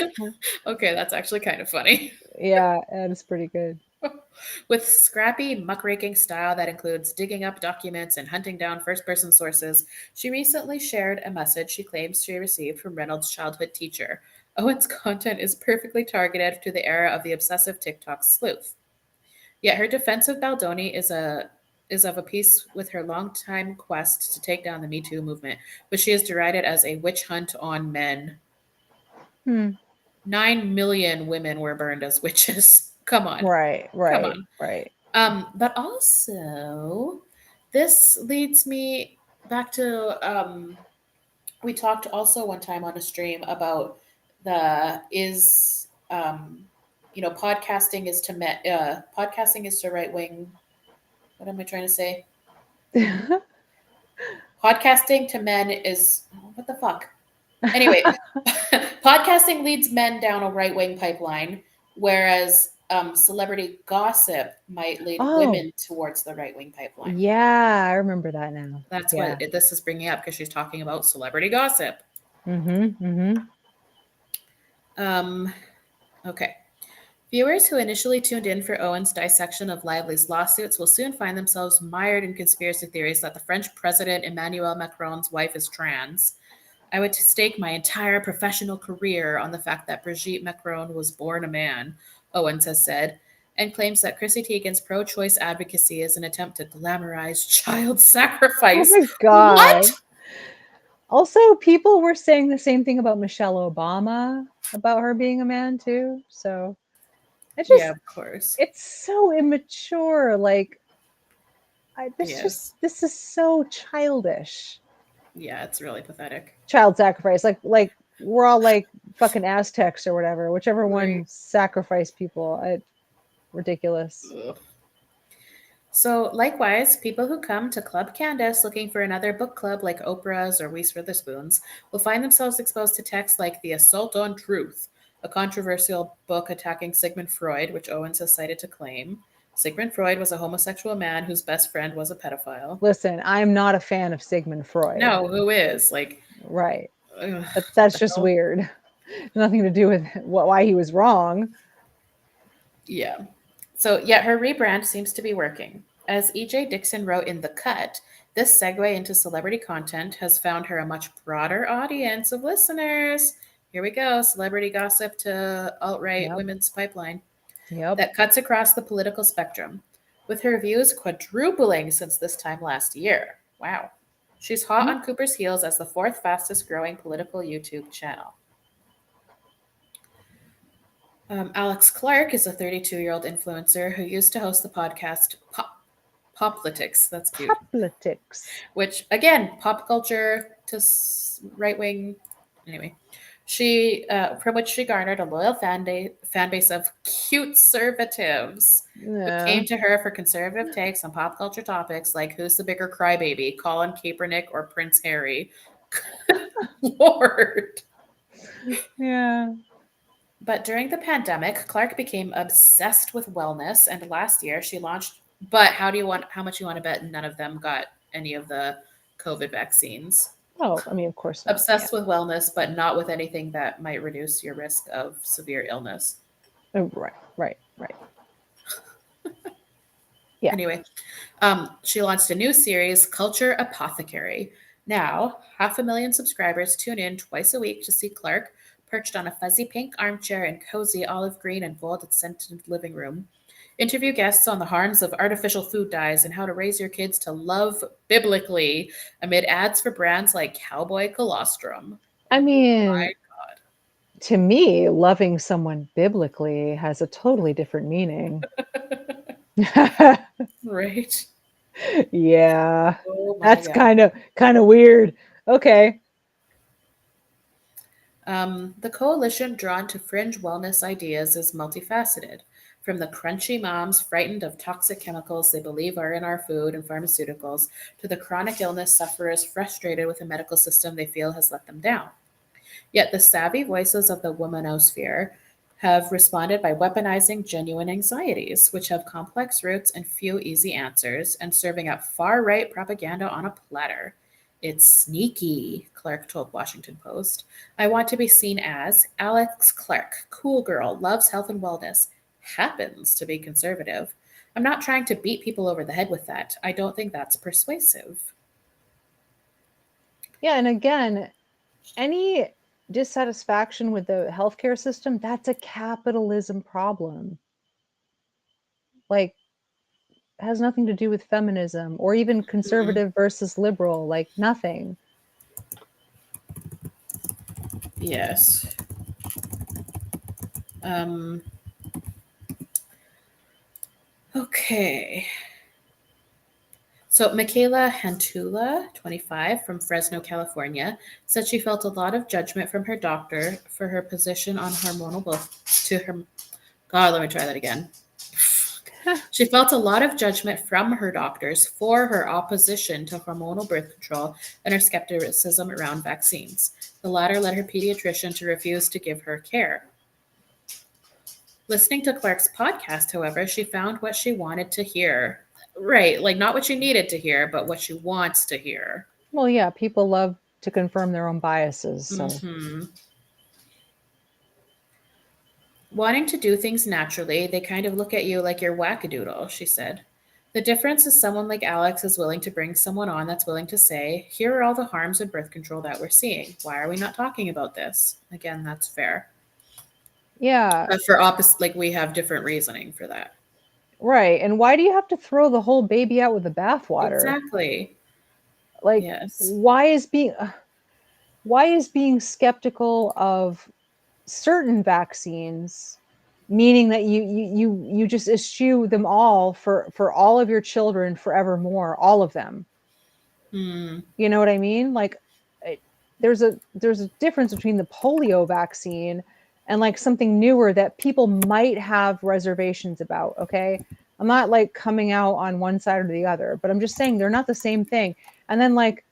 Okay, that's actually kind of funny. that is pretty good. With scrappy, muckraking style that includes digging up documents and hunting down first person sources, she recently shared a message she claims she received from Reynolds' childhood teacher. Owen's content is perfectly targeted to the era of the obsessive TikTok sleuth. Yet her defense of Baldoni is of a piece with her longtime quest to take down the Me Too movement, which she has derided as a witch hunt on men. Hmm. 9 million women were burned as witches. Come on. Right, Come right, on. right. But also, this leads me back to we talked also one time on a stream about the is podcasting is to podcasting is to right wing. What am I trying to say? Podcasting to men is what the fuck. Anyway, podcasting leads men down a right wing pipeline, whereas celebrity gossip might lead Oh, women towards the right wing pipeline. yeah, I remember that now. That's Yeah. what this is bringing up because she's talking about celebrity gossip. Mm-hmm. Mm-hmm. Um, okay. Viewers who initially tuned in for Owen's dissection of Lively's lawsuits will soon find themselves mired in conspiracy theories that the French president Emmanuel Macron's wife is trans. I would stake my entire professional career on the fact that Brigitte Macron was born a man, Owens has said, and claims that Chrissy Teigen's pro choice advocacy is an attempt to glamorize child Oh sacrifice. my What? God. Also, people were saying the same thing about Michelle Obama, about her being a man too. So Yeah, of course. it's so immature. Like, Yes. this is so childish. Yeah, it's really pathetic. Child sacrifice. Like we're all like fucking Aztecs or whatever, whichever Right. one sacrificed people. Ridiculous. Ugh. So, likewise, people who come to Club Candace looking for another book club like Oprah's or Weiss Witherspoon's will find themselves exposed to texts like The Assault on Truth, a controversial book attacking Sigmund Freud, which Owens has cited to claim. Sigmund Freud was a homosexual man whose best friend was a pedophile. Listen, I'm not a fan of Sigmund Freud. No, who is? Like, Right. ugh, That's the just hell? weird. Nothing to do with why he was wrong. Yeah. So, yet her rebrand seems to be working. As E.J. Dixon wrote in The Cut, this segue into celebrity content has found her a much broader audience of listeners. Here we go, celebrity gossip to alt right Yep. women's pipeline Yep. that cuts across the political spectrum, with her views quadrupling since this time last year. Wow. She's hot on Cooper's heels as the fourth fastest growing political YouTube channel. Alex Clark is a 32-year-old influencer who used to host the podcast Poplitics. That's cute. Politics. Which, again, pop culture to right wing. Anyway, from which she garnered a loyal fan base of cute conservatives who Yeah. came to her for conservative takes on pop culture topics like who's the bigger crybaby, Colin Kaepernick or Prince Harry. Lord. Yeah. But during the pandemic, Clark became obsessed with wellness, and last year she launched. But how much you want to bet none of them got any of the COVID vaccines? Oh, I mean, of course not. Yeah. Obsessed with wellness, but not with anything that might reduce your risk of severe illness. Oh, right, right, right. Yeah. Anyway, she launched a new series, Culture Apothecary. Now, 500,000 subscribers tune in twice a week to see Clark perched on a fuzzy pink armchair in cozy olive green and gold scented living room. Interview guests on the harms of artificial food dyes and how to raise your kids to love biblically amid ads for brands like Cowboy Colostrum. I My mean, to me, loving someone biblically has a totally different meaning. right? Yeah. Oh my That's god. kind of weird. Okay. The coalition drawn to fringe wellness ideas is multifaceted, from the crunchy moms frightened of toxic chemicals they believe are in our food and pharmaceuticals, to the chronic illness sufferers frustrated with a medical system they feel has let them down. Yet the savvy voices of the Womanosphere have responded by weaponizing genuine anxieties, which have complex roots and few easy answers, and serving up far right propaganda on a platter. It's sneaky, Clark told Washington Post. I want to be seen as Alex Clark, cool girl, loves health and wellness, happens to be conservative. I'm not trying to beat people over the head with that. I don't think that's persuasive. Yeah, and again, any dissatisfaction with the healthcare system, that's a capitalism problem. Like, has nothing to do with feminism or even Mm, conservative versus liberal, like nothing. yes. Um, okay. So Michaela Hantula, 25, from Fresno, California, said she felt a lot of judgment from her doctor for her position on hormonal both to her God, let me try that again. She felt a lot of judgment from her doctors for her opposition to hormonal birth control and her skepticism around vaccines. The latter led her pediatrician to refuse to give her care. Listening to Clark's podcast, however, she found what she wanted to hear. Right, like not what she needed to hear, but what she wants to hear. Well, yeah, people love to confirm their own biases. So, Hmm. Wanting to do things naturally, they kind of look at you like you're wackadoodle, she said. The difference is someone like Alex is willing to bring someone on that's willing to say, here are all the harms in birth control that we're seeing. Why are we not talking about this? Again, that's fair. yeah, But for opposite, like we have different reasoning for that. right. And why do you have to throw the whole baby out with the bathwater? Exactly. Like, Yes. why is being skeptical of certain vaccines meaning that you just eschew them all for all of your children forevermore, all of them? Hmm. You know what I mean? Like, it, there's a difference between the polio vaccine and like something newer that people might have reservations about. Okay, I'm not like coming out on one side or the other, but I'm just saying they're not the same thing. And then like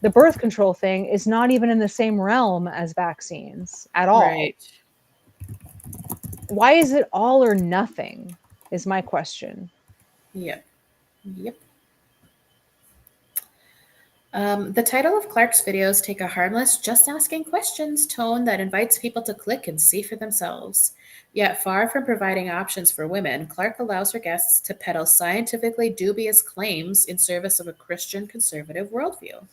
the birth control thing is not even in the same realm as vaccines at all. Right. Why is it all or nothing? Is my question. Yep. Yep. The title of Clark's videos take a harmless, just asking questions tone that invites people to click and see for themselves. Yet, far from providing options for women, Clark allows her guests to peddle scientifically dubious claims in service of a Christian conservative worldview.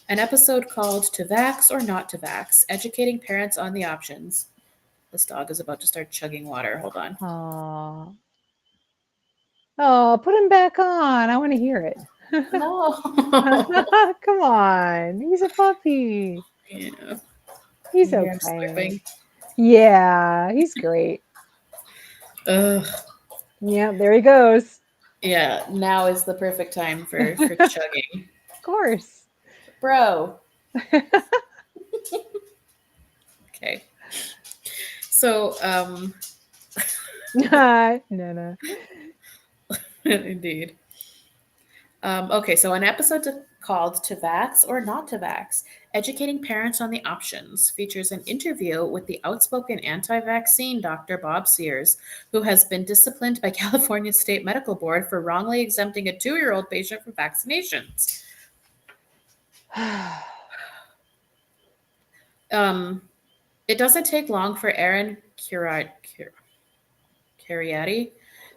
An episode called To Vax or Not to Vax, educating parents on the options. This dog is about to start chugging water. Hold on. Oh, oh, put him back on. I want to hear it. No. Come on. He's a puppy. Yeah. He's You hear him okay. slipping. Yeah, he's great. Ugh. Yeah, there he goes. Yeah, now is the perfect time for Of chugging. course. Bro. Okay. So, No, no. indeed. Okay, so an episode called To Vax or Not to Vax, Educating Parents on the Options, features an interview with the outspoken anti-vaccine Dr. Bob Sears, who has been disciplined by California State Medical Board for wrongly exempting a 2-year-old patient from vaccinations. It doesn't take long for Aaron Cariati,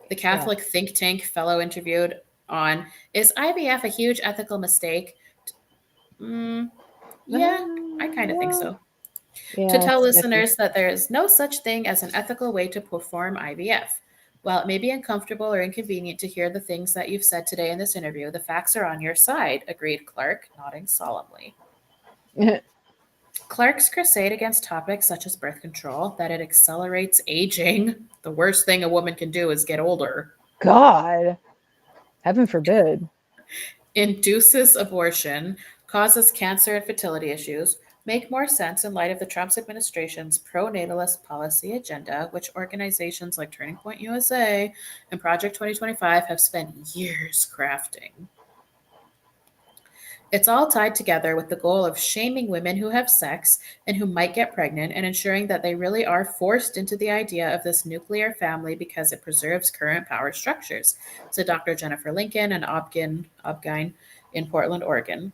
the Yeah. Catholic think tank fellow interviewed on Is IVF a huge ethical mistake? Mm, yeah, I kind of think Well, so. To yeah, tell it's iffy. listeners that there is no such thing as an ethical way to perform IVF. While it may be uncomfortable or inconvenient to hear the things that you've said today in this interview, the facts are on your side, agreed Clark, nodding solemnly. Clark's crusade against topics such as birth control, that it accelerates aging, the worst thing a woman can do is get older, God, heaven forbid. induces abortion, causes cancer and fertility issues, make more sense in light of the Trump administration's pro-natalist policy agenda, which organizations like Turning Point USA and Project 2025 have spent years crafting. It's all tied together with the goal of shaming women who have sex and who might get pregnant and ensuring that they really are forced into the idea of this nuclear family because it preserves current power structures, said Dr. Jennifer Lincoln and Obgyn in Portland, Oregon.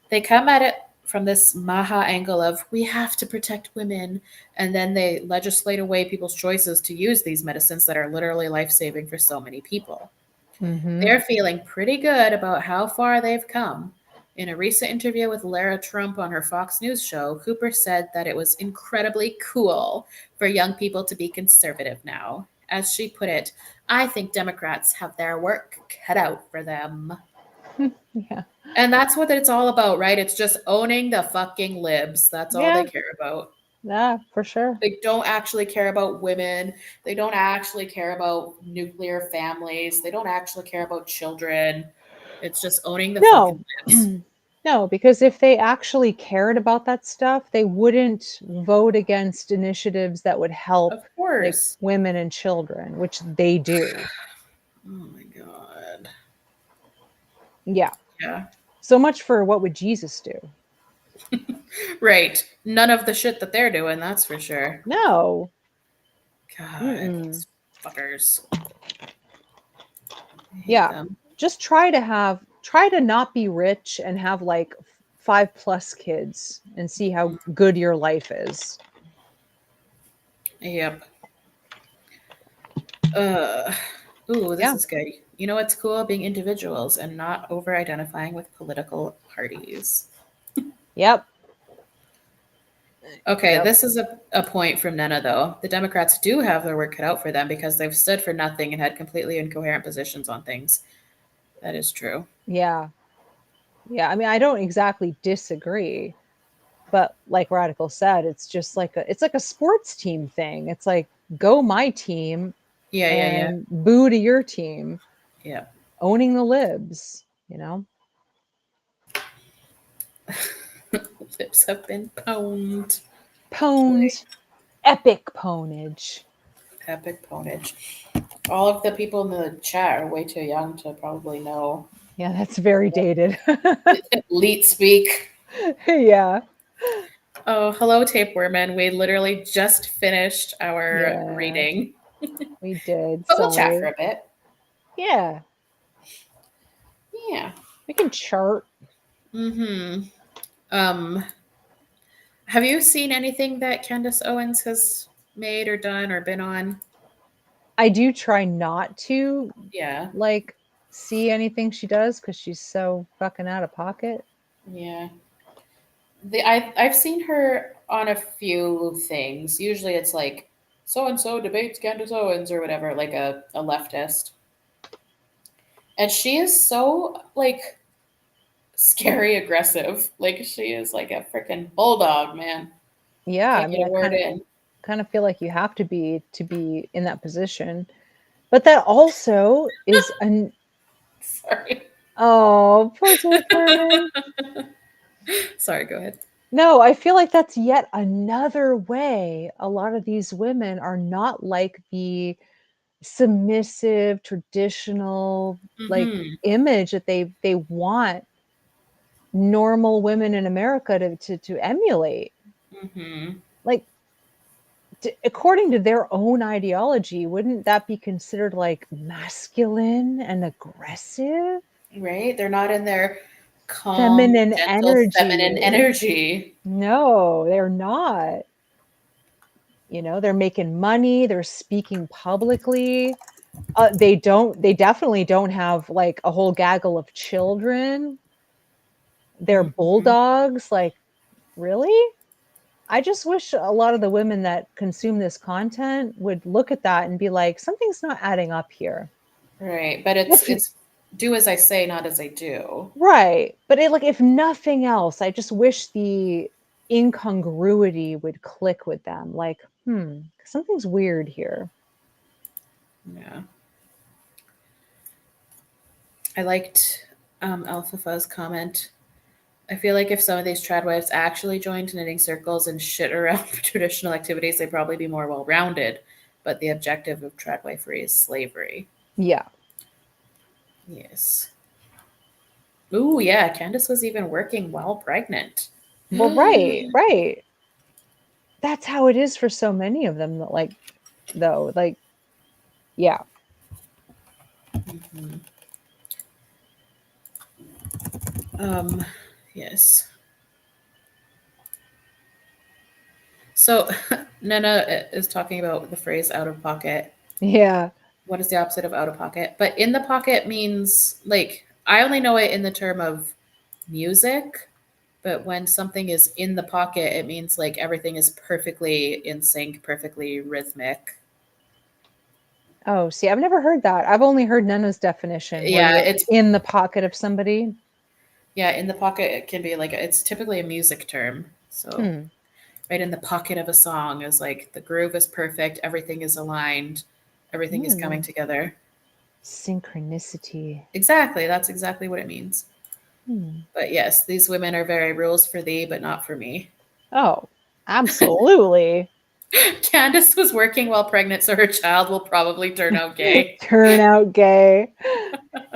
They come at it from this Maha angle of we have to protect women, and then they legislate away people's choices to use these medicines that are literally life-saving for so many people. Mm-hmm. They're feeling pretty good about how far they've come. In a recent interview with Lara Trump on her Fox News show, Cooper said that it was incredibly cool for young people to be conservative now. As she put it, I think Democrats have their work cut out for them. Yeah. And that's what it's all about, right? It's just owning the fucking libs. That's all they Yeah. care about. Yeah, for sure. They don't actually care about women. They don't actually care about nuclear families. They don't actually care about children. It's just owning the No. fucking libs. No, because if they actually cared about that stuff, they wouldn't vote against initiatives that would help Of like course. women and children, which they do. Oh my god. Yeah. Yeah. So much for what would Jesus do? Right. None of the shit that they're doing, that's for sure. No. God, Mm-mm. these fuckers. I hate Yeah. them. Just try to not be rich and have like 5+ kids and see how good your life is. Yep. Uh, ooh, this Yeah. is good. You know what's cool? Being individuals and not over identifying with political parties. Yep. Okay, Yep. this is a point from Nena, though. The Democrats do have their work cut out for them because they've stood for nothing and had completely incoherent positions on things. That is true. Yeah. Yeah. I mean, I don't exactly disagree, but like Radical said, it's like a sports team thing. It's like go my team Yeah, yeah, yeah. and boo to your team, Yeah. owning the libs, you know? Lips have been pwned. Pwned, epic pwnage. Epic pwnage. All of the people in the chat are way too young to probably know Yeah, that's very dated. elite speak. Yeah. Oh, hello, tapeworm. We literally just finished our Yeah, reading, we did. but we'll chat for Sorry. a bit. Yeah, Yeah. we can chart. Mm-hmm. Um, have you seen anything that Candace Owens has made or done or been on? I do try not to Yeah. like see anything she does because she's so fucking out of pocket. Yeah. I've seen her on a few things. Usually it's like so and so debates Candace Owens or whatever, like a leftist. And she is so like scary aggressive. Like she is like a freaking bulldog, man. Yeah, I Can't mean, get a I word in. kind of feel like you have to be in that position. But that also is an Sorry. oh, poor tapeworm. Sorry, go ahead. No, I feel like that's yet another way a lot of these women are not like the submissive, traditional, like, Mm-hmm. image that they want normal women in America to emulate. Mm-hmm. Like, according to their own ideology, wouldn't that be considered like masculine and aggressive? Right? They're not in their calm, Feminine gentle, feminine energy. energy. No, they're not. You know, they're making money, they're speaking publicly. They definitely don't have like a whole gaggle of children. They're Mm-hmm. bulldogs. Like, really? I just wish a lot of the women that consume this content would look at that and be like, something's not adding up here. Right. But If it's do as I say, not as I do. right, but like if nothing else, I just wish the incongruity would click with them. Like, something's weird here. Yeah. I liked Alpha Fuzz comment. I feel like if some of these trad wives actually joined knitting circles and shit around traditional activities, they'd probably be more well rounded. But the objective of trad wifery is slavery. Yeah. Yes. Ooh, yeah. Candace was even working while pregnant. Well, right, right. That's how it is for so many of them. That like, though, like, yeah, Mhm. Um, yes. So Nana is talking about the phrase out of pocket. yeah. What is the opposite of out of pocket? But in the pocket means like I only know it in the term of music, but when something is in the pocket, it means like everything is perfectly in sync, perfectly rhythmic. Oh, see, I've never heard that. I've only heard Nana's definition, where Yeah, you're it's in the pocket of somebody. yeah, in the pocket it can be like it's typically a music term. So Hmm. right in the pocket of a song is like the groove is perfect, everything is aligned, everything is coming Hmm. together. Synchronicity. Exactly, that's exactly what it means. Hmm. But yes, these women are very rules for thee, but not for me. Oh, absolutely. Candace was working while pregnant, so her child will probably turn out gay. Turn out gay.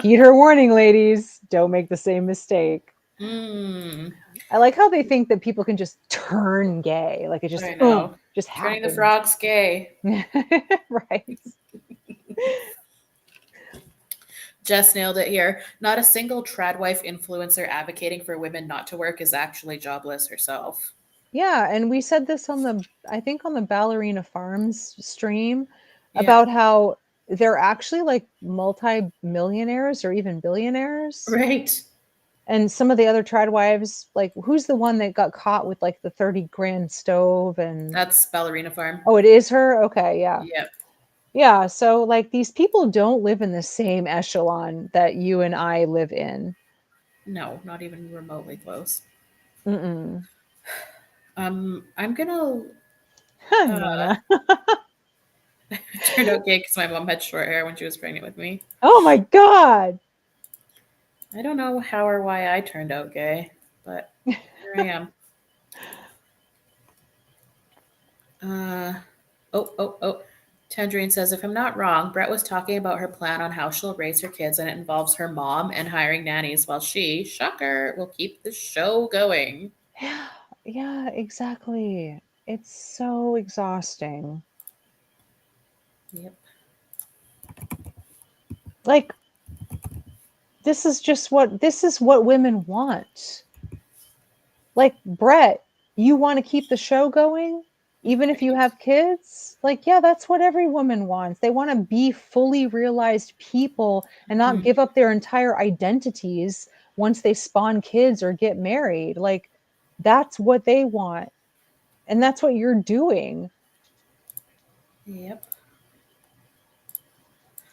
Heed her warning, ladies. Don't make the same mistake. Mm, I like how they think that people can just turn gay. Like it I know. just Turning the happens. frogs gay. Right. Jess nailed it here. Not a single tradwife influencer advocating for women not to work is actually jobless herself. Yeah, and we said this on the I think on the Ballerina Farms stream Yeah. about how they're actually like multi-millionaires or even billionaires. Right. And some of the other trad wives, like who's the one that got caught with like the 30 grand stove and That's Ballerina Farm. oh, it is her? Okay, yeah. Yep. Yeah, so like these people don't live in the same echelon that you and I live in. No, not even remotely close. Mm-mm. I'm gonna uh Nana. turned out gay because my mom had short hair when she was pregnant with me. Oh my God. I don't know how or why I turned out gay, but here I am. Uh, oh. Tangerine says, if I'm not wrong, Brett was talking about her plan on how she'll raise her kids, and it involves her mom and hiring nannies while she, shocker, will keep the show going. Yeah, yeah, exactly. It's so exhausting. Yep. Like this is what women want. Like Brett, you want to keep the show going even if you Right. have kids? Like yeah, that's what every woman wants. They want to be fully realized people and not Mhm. give up their entire identities once they spawn kids or get married. Like that's what they want. And that's what you're doing. Yep.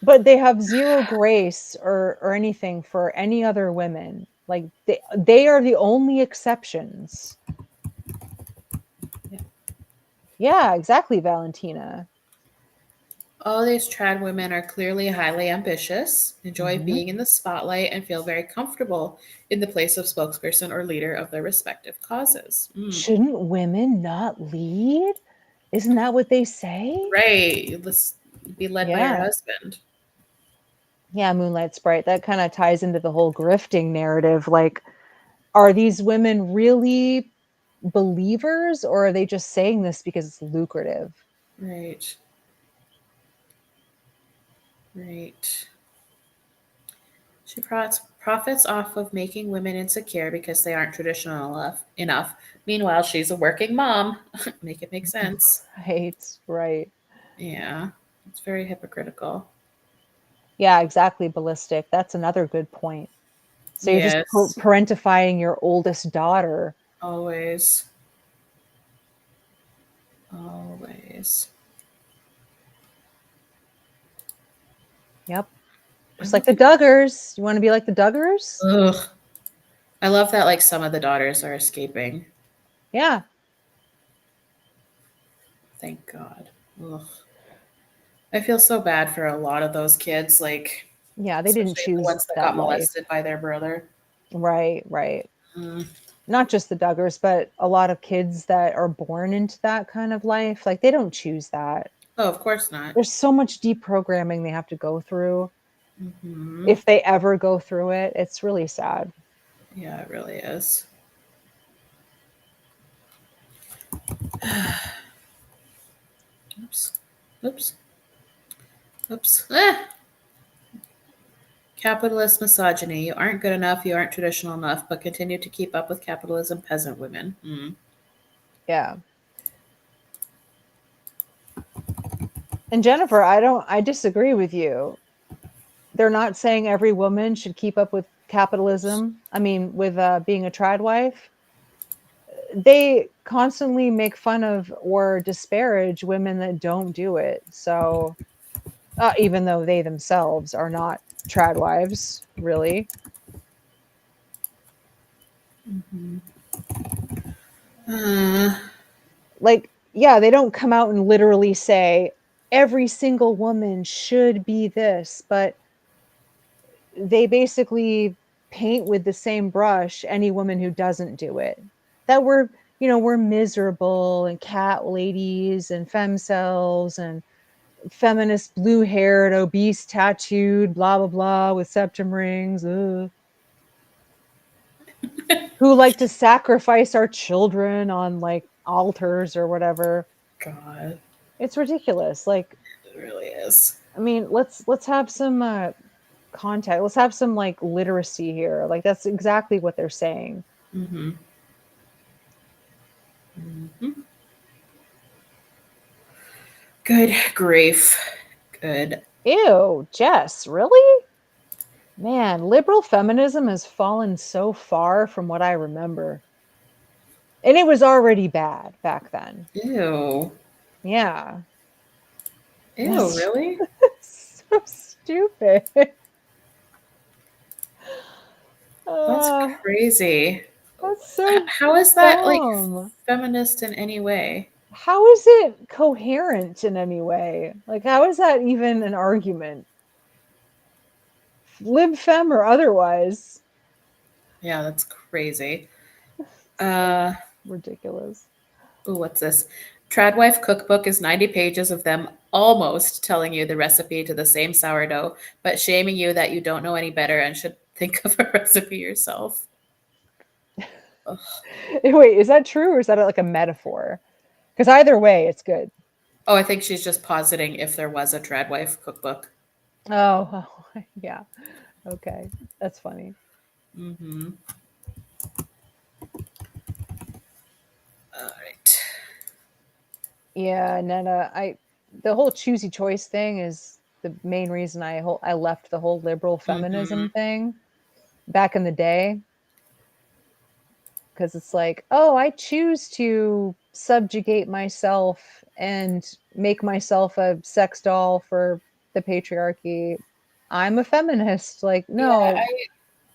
But they have zero grace or anything for any other women. Like they are the only exceptions. Yep. Yeah, exactly, Valentina. All these trad women are clearly highly ambitious, enjoy Mhm. being in the spotlight, and feel very comfortable in the place of spokesperson or leader of their respective causes. Mm. Shouldn't women not lead? Isn't that what they say? Right. Let's be led by your Yeah. husband. Yeah, Moonlight Sprite. That kind of ties into the whole grifting narrative. Like, are these women really believers, or are they just saying this because it's lucrative? Right. Right. She profits off of making women insecure because they aren't traditional enough. Meanwhile, she's a working mom. Make it make sense. Right, right. Yeah. It's very hypocritical. Yeah, exactly. Ballistic. That's another good point. So you're just Yes. parentifying your oldest daughter. Always. Always. Yep. I Just like love the Duggars. You want to be like the Duggars? ugh. I love that like some of the daughters are escaping. Yeah. Thank God. Ugh. I feel so bad for a lot of those kids, like Yeah, they didn't especially the choose ones that that got life. molested by their brother. Right, right. Mm. Not just the Duggars, but a lot of kids that are born into that kind of life. Like they don't choose that. Oh, of course not. There's so much deprogramming they have to go through. Hmm. If they ever go through it, it's really sad. Yeah, it really is. Oops. Oops. Oops. Ah! Capitalist misogyny. You aren't good enough. You aren't traditional enough, but continue to keep up with capitalism, peasant women. Mm. Yeah. And Jennifer, I disagree with you. They're not saying every woman should keep up with capitalism. I mean, with being a trad wife. They constantly make fun of or disparage women that don't do it. So, even though they themselves are not trad wives, really. Mhm. Uh, Like, yeah, they don't come out and literally say every single woman should be this, but they basically paint with the same brush any woman who doesn't do it. That we're miserable and cat ladies and femcells and feminist blue haired, obese, tattooed, blah, blah, blah, with septum rings, who like to sacrifice our children on like altars or whatever. God, It's ridiculous. Like, it really is. I mean, let's have some contact. Let's have some like literacy here. Like that's exactly what they're saying. Mm-hmm. Mm-hmm. Good grief. Good. Ew, Jess, really? Man, liberal feminism has fallen so far from what I remember. And it was already bad back then. Ew. Yeah. Ew, That's really? so stupid. That's Uh, crazy. that's so How is that like dumb. feminist in any way? How is it coherent in any way? Like, how is that even an argument? Lib fem or otherwise? Yeah, that's crazy. So Uh, ridiculous. ooh, what's this? Tradwife cookbook is 90 pages of them almost telling you the recipe to the same sourdough, but shaming you that you don't know any better and should think of a recipe yourself. Ugh. Wait, is that true or is that like a metaphor? Because either way, it's good. Oh, I think she's just positing if there was a Tradwife cookbook. Oh, yeah. Okay. That's funny. Mm-hmm. All right. Yeah, Netta, the whole choosy choice thing is the main reason I left the whole liberal Mm-hmm. feminism thing back in the day, because it's like, oh, I choose to subjugate myself and make myself a sex doll for the patriarchy. I'm a feminist. Like, Yeah, no.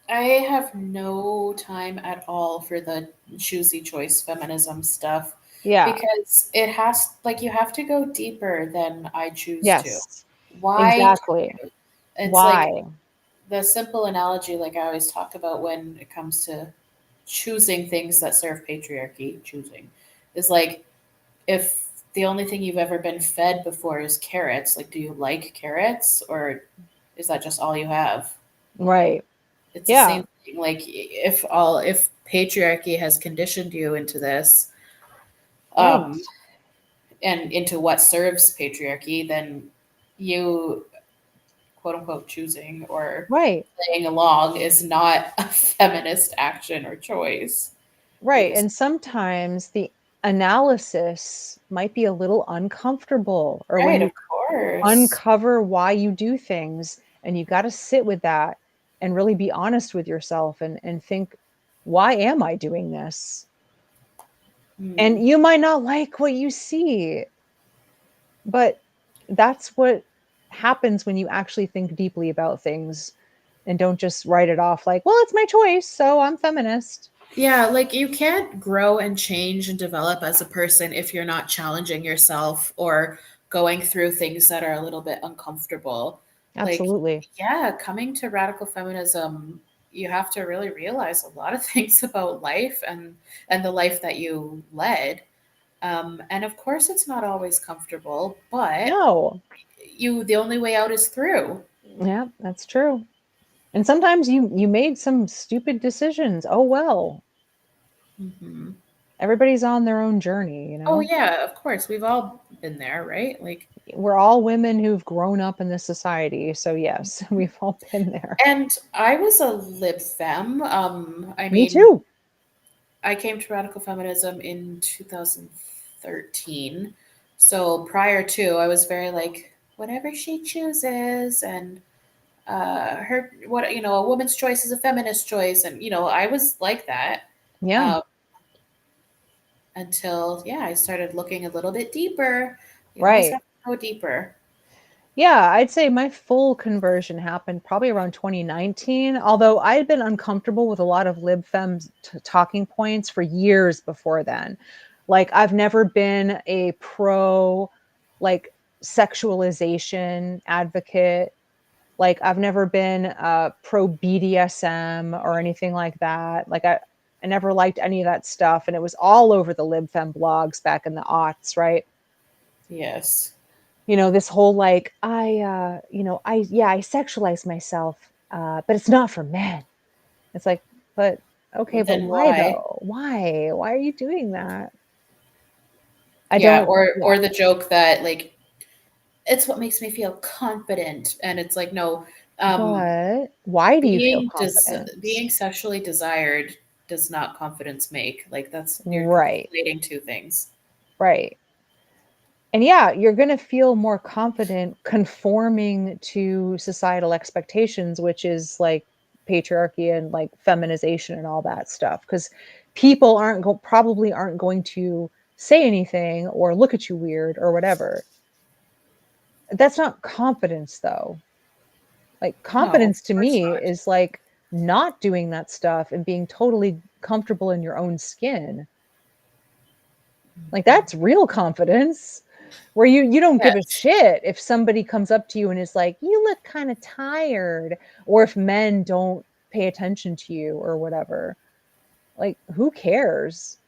I have no time at all for the choosy choice feminism stuff Yeah. because it has like you have to go deeper than I choose to. Yes. Why? Exactly. It's like Why? the simple analogy, like I always talk about when it comes to choosing things that serve patriarchy, choosing is like if the only thing you've ever been fed before is carrots, like do you like carrots or is that just all you have? Right. It's the Yeah. same thing. Like if patriarchy has conditioned you into this, Right. and into what serves patriarchy, then you, quote unquote, choosing or Right. playing along is not a feminist action or choice. Right. Because, And sometimes the analysis might be a little uncomfortable, or when right, you of course. uncover why you do things, and you got to sit with that and really be honest with yourself and think, why am I doing this? Hmm. And you might not like what you see, but that's what happens when you actually think deeply about things and don't just write it off like, well, it's my choice, so I'm feminist. Yeah, like you can't grow and change and develop as a person if you're not challenging yourself or going through things that are a little bit uncomfortable. Like, Absolutely. yeah, coming to radical feminism, you have to really realize a lot of things about life and the life that you led. And of course, it's not always comfortable, but No. the only way out is through. Yeah, that's true. And sometimes you made some stupid decisions. Oh well. Hmm. Everybody's on their own journey, Oh yeah, of course, we've all been there, right? Like, We're all women who've grown up in this society. So yes, we've all been there. and I was a lib fem. I Me mean, too. I came to radical feminism in 2013. So prior to, I was very like, whatever she chooses, and her, what, a woman's choice is a feminist choice, and I was like that. Yeah. Um, until, yeah, I started looking a little bit deeper. You always Right. have to go deeper. Yeah, I'd say my full conversion happened probably around 2019, although I'd been uncomfortable with a lot of lib fem talking points for years before then. Like, I've never been a pro, like, sexualization advocate. Like, I've never been pro BDSM or anything like that. Like, I never liked any of that stuff. And it was all over the lib fem blogs back in the aughts, right? Yes. This whole like, I sexualize myself, but it's not for men. It's like, but okay, but Then why why? though? Why are you doing that? I Yeah, don't, or yeah. the joke that like it's what makes me feel confident, and it's like, no, um But why do you feel being confident? being sexually desired does not confidence make. Like, that's, you're Right, conflating two things. right. And yeah, you're going to feel more confident conforming to societal expectations, which is like patriarchy and like feminization and all that stuff. Because people probably aren't going to say anything or look at you weird or whatever. That's not confidence, though. Like, No, of confidence to course me not. is like not doing that stuff and being totally comfortable in your own skin. Like, that's real confidence, where you don't give a Yes. shit if somebody comes up to you and is like, "You look kind of tired," or if men don't pay attention to you or whatever. Like, who cares?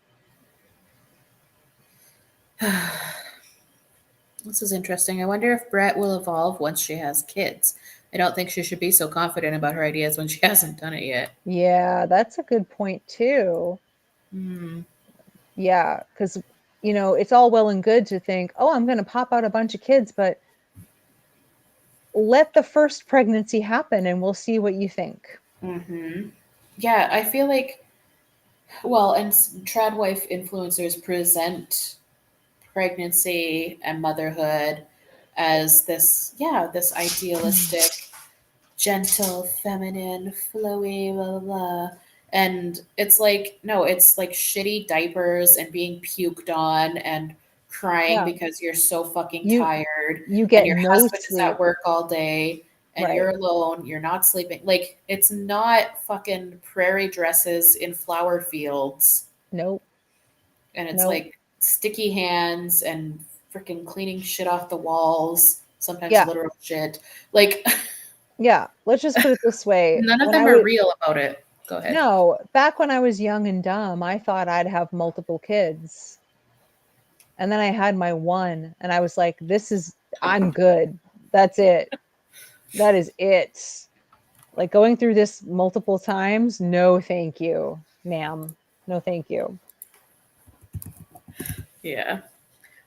This is interesting. I wonder if Brett will evolve once she has kids. I don't think she should be so confident about her ideas when she hasn't done it yet. Yeah, that's a good point too. Hmm. Yeah, because it's all well and good to think, "Oh, I'm going to pop out a bunch of kids," but let the first pregnancy happen and we'll see what you think. Hmm. Yeah, I feel like, well, and trad wife influencers present pregnancy and motherhood as this, yeah, this idealistic, gentle, feminine, flowy, blah, blah, blah. And it's like, no, it's like shitty diapers and being puked on and crying Yeah, because you're so fucking you tired you and get your no husband is at sleep. work all day and Right. you're alone, you're not sleeping. Like, it's not fucking prairie dresses in flower fields, Nope. and it's Nope. like sticky hands and freaking cleaning shit off the walls, sometimes Yeah. literal shit. Like, Yeah, let's just put it this way. none of When them I are was real about it. Go ahead. No, back when I was young and dumb, I thought I'd have multiple kids. And then I had my one and I was like, I'm good. That's it. That is it. Like, going through this multiple times, no, thank you. ma'am. No, thank you. Yeah.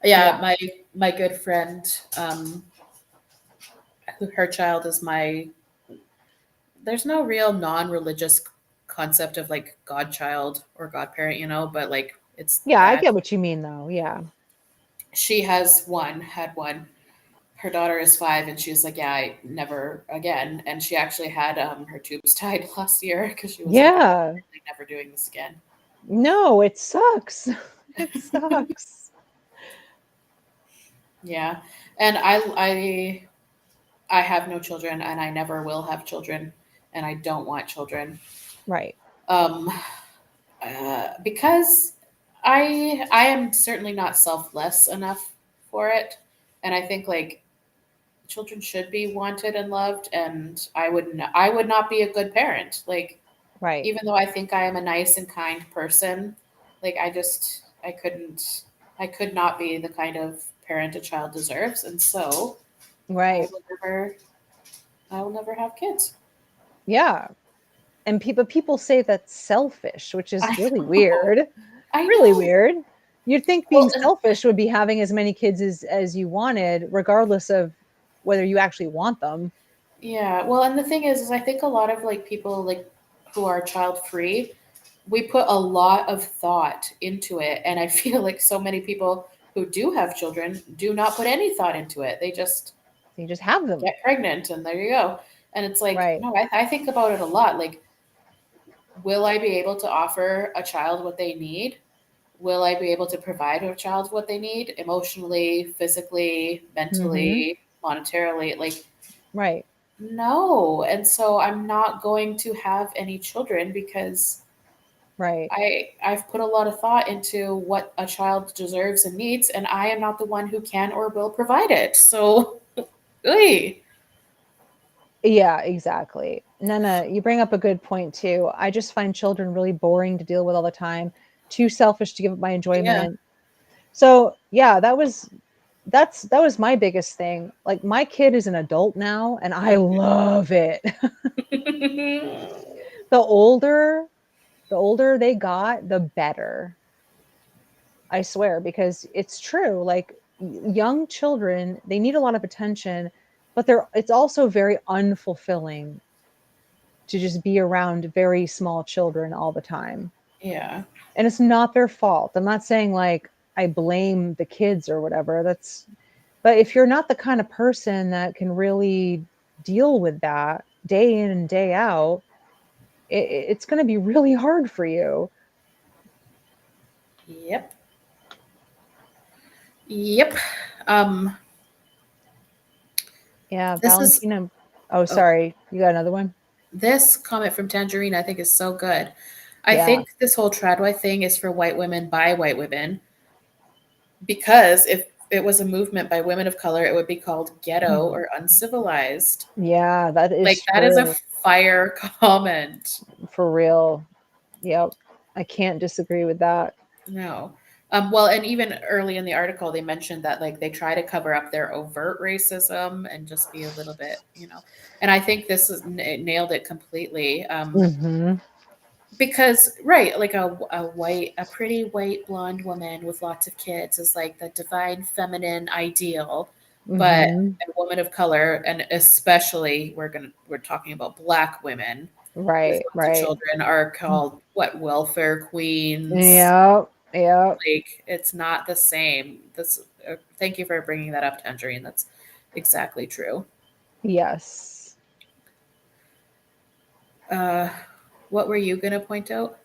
Yeah. Yeah, my good friend, her child is my. There's no real non-religious concept of like godchild or godparent, but like it's Yeah, I that get what you mean though. Yeah. she had one. Her daughter is 5, and she's like, yeah, I never again. And she actually had her tubes tied last year because she was like, I'm Yeah. really never doing this again. No, it sucks. It sucks. Yeah, and I have no children, and I never will have children, and I don't want children. Right. Um, because I am certainly not selfless enough for it, and I think like children should be wanted and loved, and I would not be a good parent. Like Right. even though I think I am a nice and kind person, like I could not be the kind of parent a child deserves, and so I Right. will never I will never have kids. Yeah. And people say that's selfish, which is I really know. weird. I Really know. weird. You'd think being Well, selfish would be having as many kids as you wanted, regardless of whether you actually want them. yeah. Well, and the thing is I think a lot of like people like who are child free, we put a lot of thought into it, and I feel like so many people who do have children do not put any thought into it. They just You just have them. get pregnant and there you go. And it's like, Right. no, I think about it a lot. Like, will I be able to offer a child what they need? Will I be able to provide a child what they need emotionally, physically, Mm-hmm. mentally, monetarily? Like, Right. no. And so I'm not going to have any children because Right. I've put a lot of thought into what a child deserves and needs, and I am not the one who can or will provide it. So, oy. Yeah, exactly. Nana, you bring up a good point too. I just find children really boring to deal with all the time, too selfish to give up my Yeah. enjoyment. So yeah, that was my biggest thing. Like my kid is an adult now and I love it. the older the older they got, the better. I swear, because it's true. Like young children, they need a lot of attention, but it's also very unfulfilling to just be around very small children all the time. Yeah. And it's not their fault. I'm not saying like I blame the kids or whatever. But if you're not the kind of person that can really deal with that day in and day out, it's going to be really hard for you. Yep. Yep. Um, Yeah, this is Valentina. Oh, oh, sorry. You got another one? this comment from Tangerine I think is so good. I Yeah. think this whole tradwi thing is for white women by white women because if it was a movement by women of color, it would be called ghetto or uncivilized. Yeah, that Like is that is a true. fire comment. For real. Yep. I can't disagree with that. No. Well, and even early in the article, they mentioned that like they try to cover up their overt racism and just be a little bit, And I think this is nailed it completely. Hmm. Because right, like a pretty white blonde woman with lots of kids is like the divine feminine ideal, but Hmm. a woman of color, and especially we're talking about black women with Right, lots of right. children, are called what, welfare queens. Yep, yep. Like it's not the same. This thank you for bringing that up, Tangerine. That's exactly true. Yes. Uh, what were you gonna point out?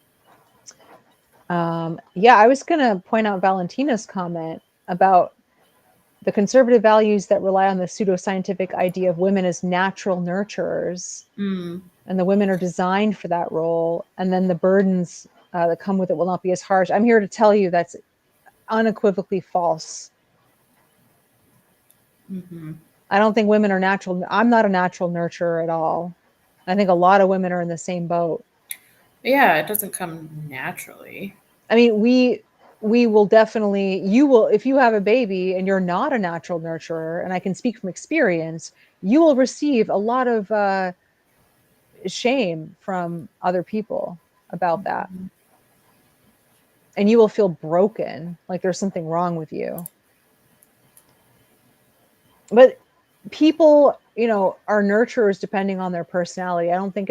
Yeah, I was going to point out Valentina's comment about the conservative values that rely on the pseudoscientific idea of women as natural nurturers, Mm, and the women are designed for that role, and then the burdens that come with it will not be as harsh. I'm here to tell you that's unequivocally false. hmm. I don't think women are natural. I'm not a natural nurturer at all. I think a lot of women are in the same boat. Yeah, it doesn't come naturally. I mean, we will definitely, you will, if you have a baby and you're not a natural nurturer, and I can speak from experience, you will receive a lot of shame from other people about that. and you will feel broken, like there's something wrong with you. But people, are nurturers depending on their personality. I don't think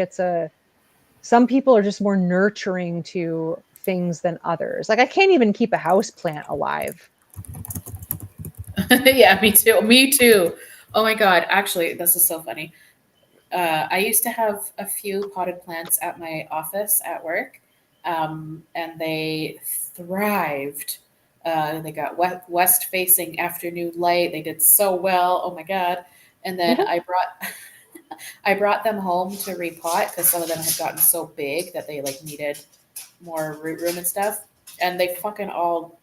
some people are just more nurturing to things than others. Like I can't even keep a house plant alive. Yeah, me too. Me too. Oh my God. Actually, this is so funny. I used to have a few potted plants at my office at work, and they thrived. They got west facing afternoon light. They did so well. Oh my God. And then I brought them home to repot because some of them had gotten so big that they like needed more root room and stuff. And they fucking all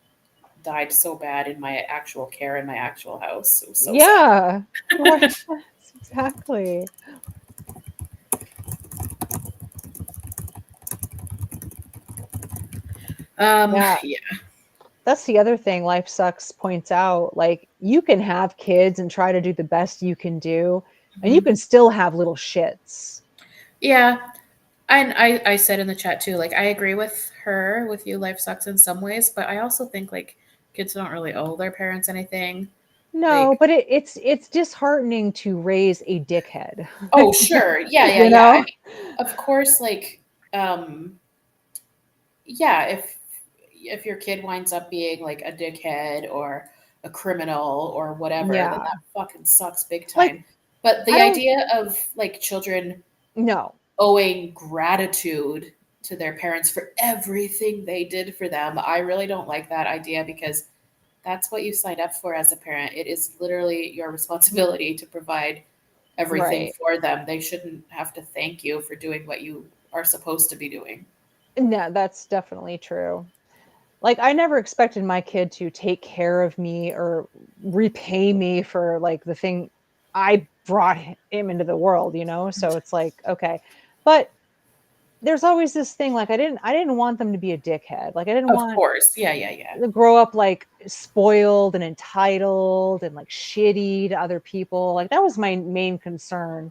died so bad in my actual care in my actual house. It was so sad. Yeah. Right. Exactly. Yeah. Yeah. That's the other thing Life Sucks points out. Like, you can have kids and try to do the best you can do, and you Mhm. can still have little shits. Yeah. And I said in the chat too, like I agree with her, with you, life sucks in some ways, but I also think like kids don't really owe their parents anything. No, Like, but it's disheartening to raise a dickhead. oh sure, yeah, yeah, you yeah. I know? mean, of course, like, yeah, if your kid winds up being like a dickhead or a criminal or whatever, then Yeah. that fucking sucks big Like, time. But I the don't idea of like children no. owing gratitude to their parents for everything they did for them. I really don't like that idea because that's what you signed up for as a parent. It is literally your responsibility to provide everything Right. for them. They shouldn't have to thank you for doing what you are supposed to be doing. No, that's definitely true. Like, I never expected my kid to take care of me or repay me for like the thing I brought him into the world. So it's like, okay. But there's always this thing, like, I didn't want them to be a dickhead. Like, I didn't Of want course. Yeah, yeah, yeah. to grow up like spoiled and entitled and like shitty to other people. Like, that was my main concern.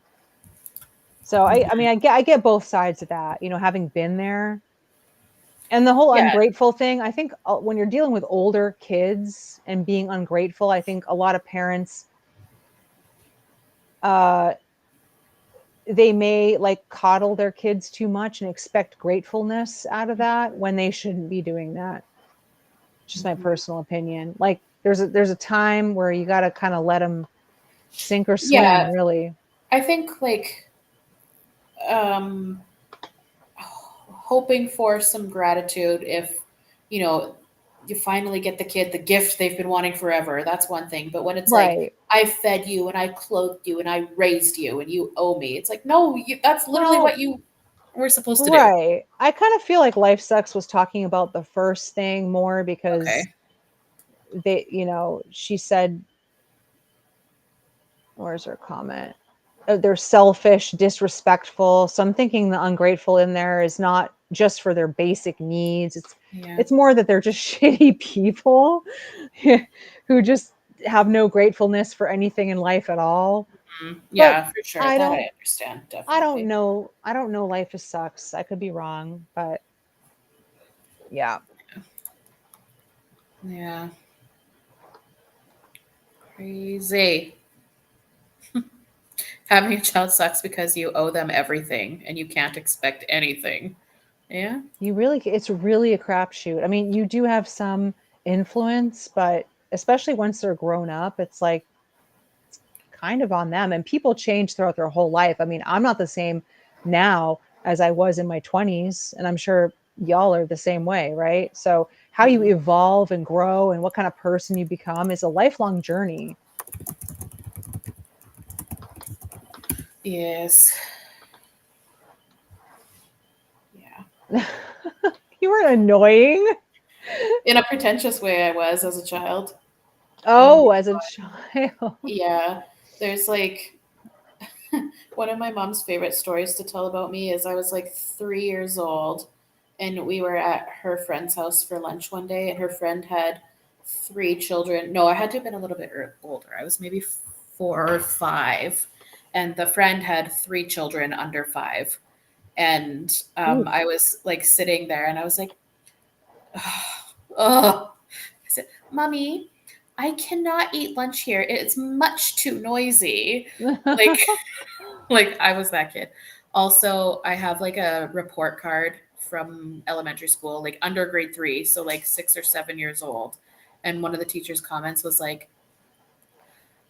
So I mean, I get both sides of that, having been there. And the whole Yeah. ungrateful thing, I think when you're dealing with older kids and being ungrateful, I think a lot of parents, uh, they may like coddle their kids too much and expect gratefulness out of that when they shouldn't be doing that. Just my Mhm. personal opinion. Like, there's a time where you got to kind of let them sink or swim, Yeah. really. I think like um hoping for some gratitude if you know you finally get the kid the gift they've been wanting forever, that's one thing. But when it's like Right. I fed you and I clothed you and I raised you and you owe me, it's like no, that's literally Well, what you were supposed to do. right. I kind of feel like Life Sucks was talking about the first thing more because Okay. she said, where's her comment? They're selfish, disrespectful. So I'm thinking the ungrateful in there is not just for their basic needs. It's Yeah. it's more that they're just shitty people who just have no gratefulness for anything in life at all. Mhm. But Yeah, for sure, I that I don't understand I don't definitely. know. I don't know, life just sucks. I could be wrong, but yeah. Yeah, crazy. Having a child sucks because you owe them everything and you can't expect anything. Yeah. It's really a crapshoot. I mean, you do have some influence, but especially once they're grown up, it's like kind of on them. And people change throughout their whole life. I mean, I'm not the same now as I was in my 20s, and I'm sure y'all are the same way, right? So, how you Mhm. evolve and grow and what kind of person you become is a lifelong journey. Yes. Yeah. You were annoying. In a pretentious way, I was as a child. Oh Oh, my as a God. child. Yeah. There's like one of my mom's favorite stories to tell about me is I was like 3 years old and we were at her friend's house for lunch one day and her friend had three children. No, I had to have been a little bit older. I was maybe 4 or 5. And the friend had three children under 5. And Oof. I was like sitting there and I was like, Oh, I said, Mommy, I cannot eat lunch here. It's much too noisy. Like, like I was that kid. Also, I have like a report card from elementary school, like under grade 3, so like 6 or 7 years old. And one of the teacher's comments was like,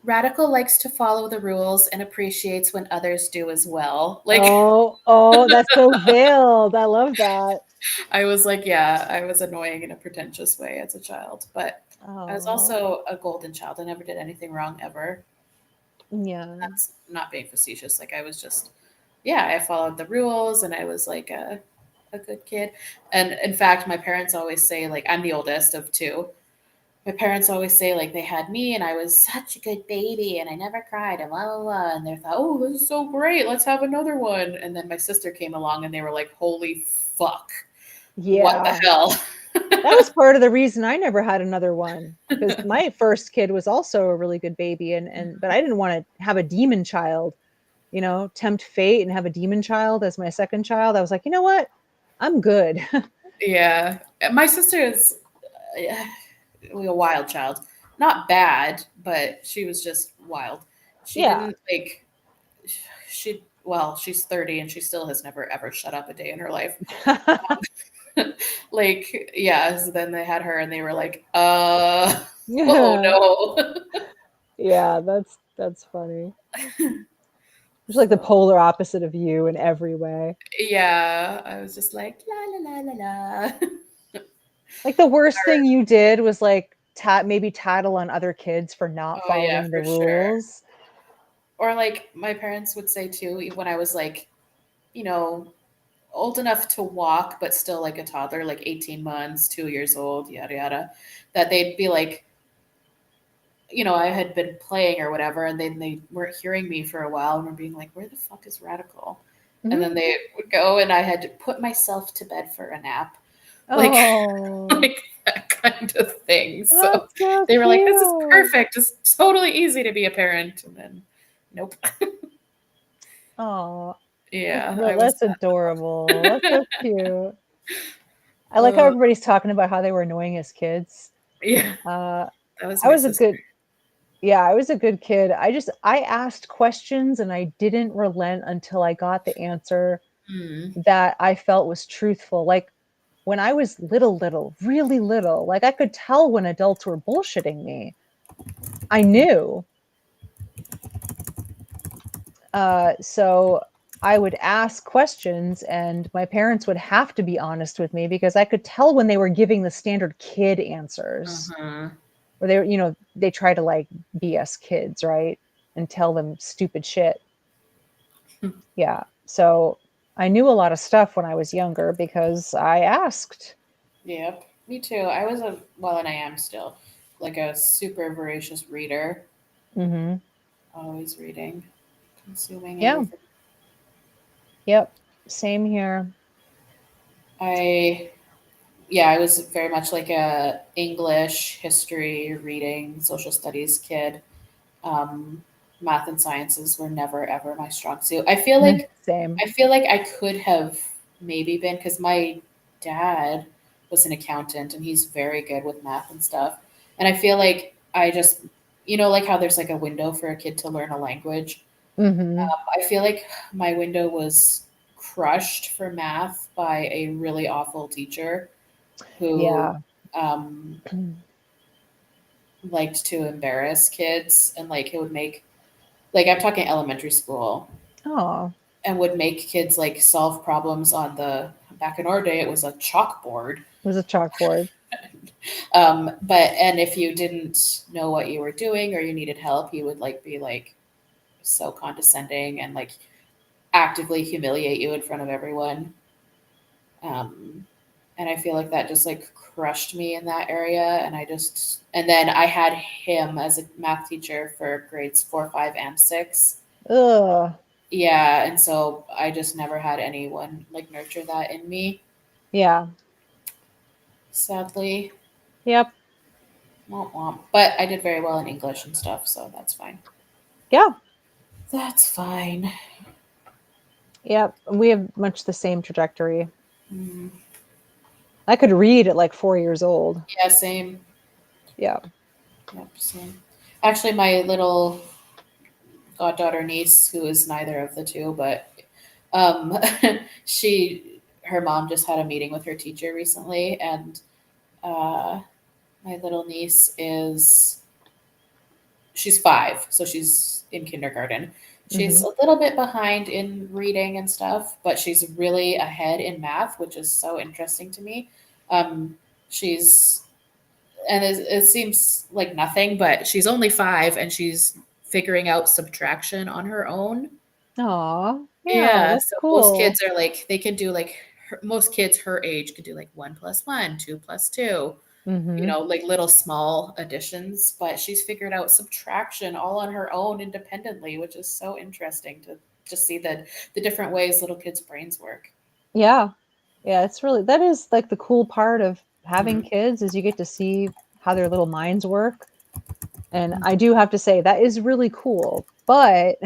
Radical likes to follow the rules and appreciates when others do as well. Like, Oh, that's so veiled. I love that. I was like, yeah, I was annoying in a pretentious way as a child, but I was Oh, also a golden child. I never did anything wrong ever. yeah. That's not being facetious. Like I was just, yeah, I followed the rules and I was like a good kid. And in fact, my parents always say like I'm the oldest of two. My parents always say like they had me and I was such a good baby and I never cried and blah blah blah. And they thought, oh, this is so great. Let's have another one. And then my sister came along and they were like, holy fuck, what the Yeah. hell? That was part of the reason I never had another one, because my first kid was also a really good baby, and but I didn't want to have a demon child, tempt fate and have a demon child as my second child. I was like, you know what? I'm good. Yeah, my sister is a wild child. Not bad, but she was just wild. She Yeah. didn't like she well, she's 30 and she still has never ever shut up a day in her life. Like, yeah, so then they had her and they were like, oh Yeah. no. Yeah, that's funny. It's like the So polar opposite of you in every way. yeah, I was just like la la la la la. Like the worst thing you did was like maybe tattle on other kids for not Oh yeah, following the for sure. rules. Or like my parents would say too, when I was like, you know, old enough to walk, but still like a toddler, like 18 months, 2 years old, yada, yada, that they'd be like, I had been playing or whatever, and then they weren't hearing me for a while and were being like, where the fuck is Radical? And Mhm. then they would go and I had to put myself to bed for a nap. Like, Oh, like that kind of thing. So that's so they were like, this is cute. perfect. It's totally easy to be a parent. And then, nope. Oh, Yeah, I was that's adorable. That's so cute. I like how that. everybody's talking about how they were annoying as kids. Yeah, Uh, that was I my was a sister. good, yeah, I was a good kid. I asked questions and I didn't relent until I got the answer Hmm. that I felt was truthful. Like when I was little, really little, like I could tell when adults were bullshitting me. I knew. So I would ask questions, and my parents would have to be honest with me because I could tell when they were giving the standard kid answers, Uh-huh. where they try to like BS kids, right? And tell them stupid shit. Yeah. So I knew a lot of stuff when I was younger because I asked. Yep, me too. I was well, and I am still, like a super voracious reader, Hmm. always reading, consuming Yeah. everything. Yep. Same here. I, yeah, I was very much like a English, history, reading, social studies kid. Um, Math and sciences were never ever my strong suit. Same. I feel like I could have maybe been because my dad was an accountant and he's very good with math and stuff. And I feel like I just, like how there's like a window for a kid to learn a language. Hmm. I feel like my window was crushed for math by a really awful teacher who Yeah. um, liked to embarrass kids and like it would make, like, I'm talking elementary school, Oh, and would make kids like solve problems on the, back in our day it was a chalkboard. it was a chalkboard. But and if you didn't know what you were doing or you needed help, he would like be like so condescending and like actively humiliate you in front of everyone. um, and I feel like that just like crushed me in that area, and then I had him as a math teacher for grades 4, 5, and 6. Ugh. Yeah, and so I just never had anyone like nurture that in me, Yeah. sadly. Yep. Womp womp. But I did very well in English and stuff, so that's fine. Yeah. That's fine. Yep. We have much the same trajectory. Mm. I could read at like 4 years old. Yeah, same. Yeah. Yep, same. Actually, my little goddaughter niece, who is neither of the two, but um, her mom just had a meeting with her teacher recently, and uh, my little niece she's 5, so she's in kindergarten. She's Hmm. a little bit behind in reading and stuff, but she's really ahead in math, which is so interesting to me. She's and it seems like nothing, but she's only 5 and she's figuring out subtraction on her own. Aw, yeah, Yeah, that's so most cool. kids are like they can do like most kids her age could do like 1 plus 1, 2 plus 2, Hmm. like little small additions, but she's figured out subtraction all on her own independently, which is so interesting to just see the different ways little kids' brains work. Yeah. Yeah, it's really, that is like the cool part of having Mhm. kids is you get to see how their little minds work. And I Mhm. do have to say that is really cool. But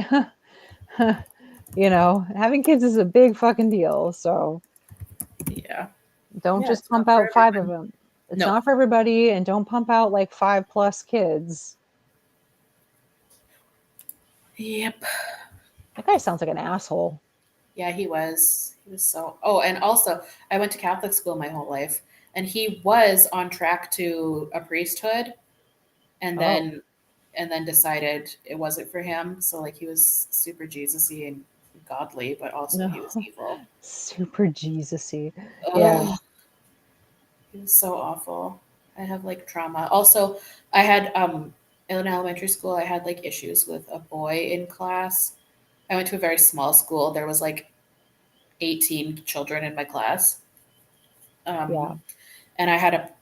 having kids is a big fucking deal. So Yeah. don't Yeah, just it's not pump for out 5 of everyone. them. It's No. not for everybody, and don't pump out like 5 plus kids. Yep. That guy sounds like an asshole. Yeah, he was. He was so. Oh, and also, I went to Catholic school my whole life, and he was on track to a priesthood, and Oh. then decided it wasn't for him. So like he was super Jesus-y and godly, but also he was No. evil. Super Jesus-y. Yeah. Ugh, he was so awful. I have like trauma. Also, I had in elementary school, I had like issues with a boy in class. I went to a very small school. There was like 18 children in my class. Yeah. Um, and I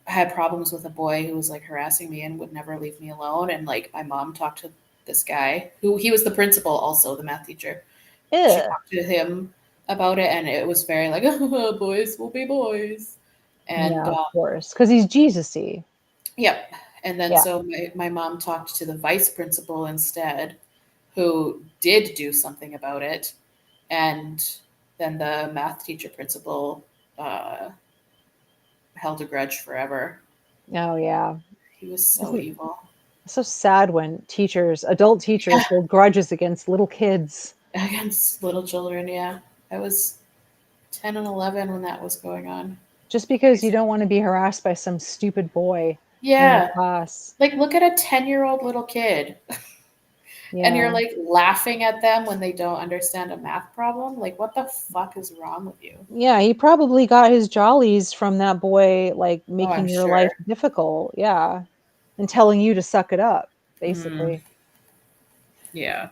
had problems with a boy who was like harassing me and would never leave me alone. And like my mom talked to this guy who he was the principal, also the math teacher. She Ew. talked to him about it, and it was very like boys will be boys. And Yeah, of course. Because he's Jesus-y. yep. And then Yeah. so my mom talked to the vice principal instead, who did do something about it. And then the math teacher principal uh, held a grudge forever. Oh, yeah. He was so Isn't evil. it's so sad when adult teachers Yeah, hold grudges against little kids against little children. Yeah, I was 10 and 11 when that was going on. just because you Crazy. don't want to be harassed by some stupid boy in your Yeah, class. like look at a 10-year-old little kid, and you're Yeah. like laughing at them when they don't understand a math problem. Like, what the fuck is wrong with you? Yeah, he probably got his jollies from that boy, like Oh, I'm making your life sure. difficult. Yeah. And telling you to suck it up, Mm, basically. yeah,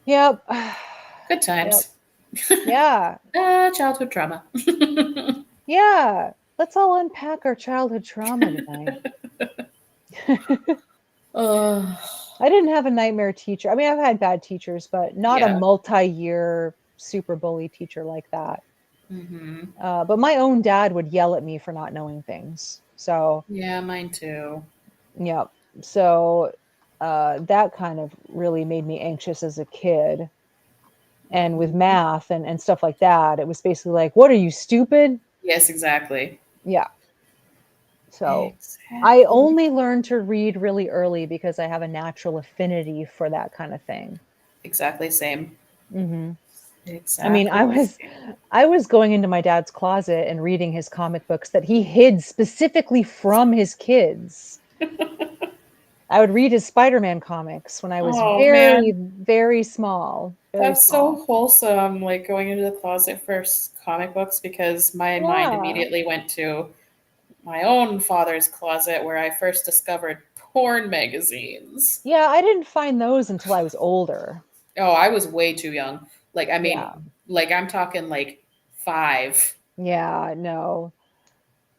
Yep. good Yep. times. Yeah. Childhood trauma. Yeah. Let's all unpack our childhood trauma tonight. Oh, I didn't have a nightmare teacher. I mean, I've had bad teachers, but not a yeah. multi-year super bully teacher like that. Hmm. But my own dad would yell at me for not knowing things. So, Yeah, mine too. yeah. So, that kind of really made me anxious as a kid. And with Mhm. math and stuff like that, it was basically like, what are you, stupid? Yes, exactly. Yeah. So I Exactly. only learned to read really early because I have a natural affinity for that kind of thing. Exactly same. Hmm. I mean, Exactly I the was same. I was going into my dad's closet and reading his comic books that he hid specifically from his kids. I would read his Spider-Man comics when I was Oh very, man, very small, very that's small. so wholesome. Like going into the closet for comic books because my mind Yeah. immediately went to my own father's closet where I first discovered porn magazines. Yeah, I didn't find those until I was older. Oh, I was way too young. Like, I Yeah. mean, like I'm talking like 5. Yeah, no.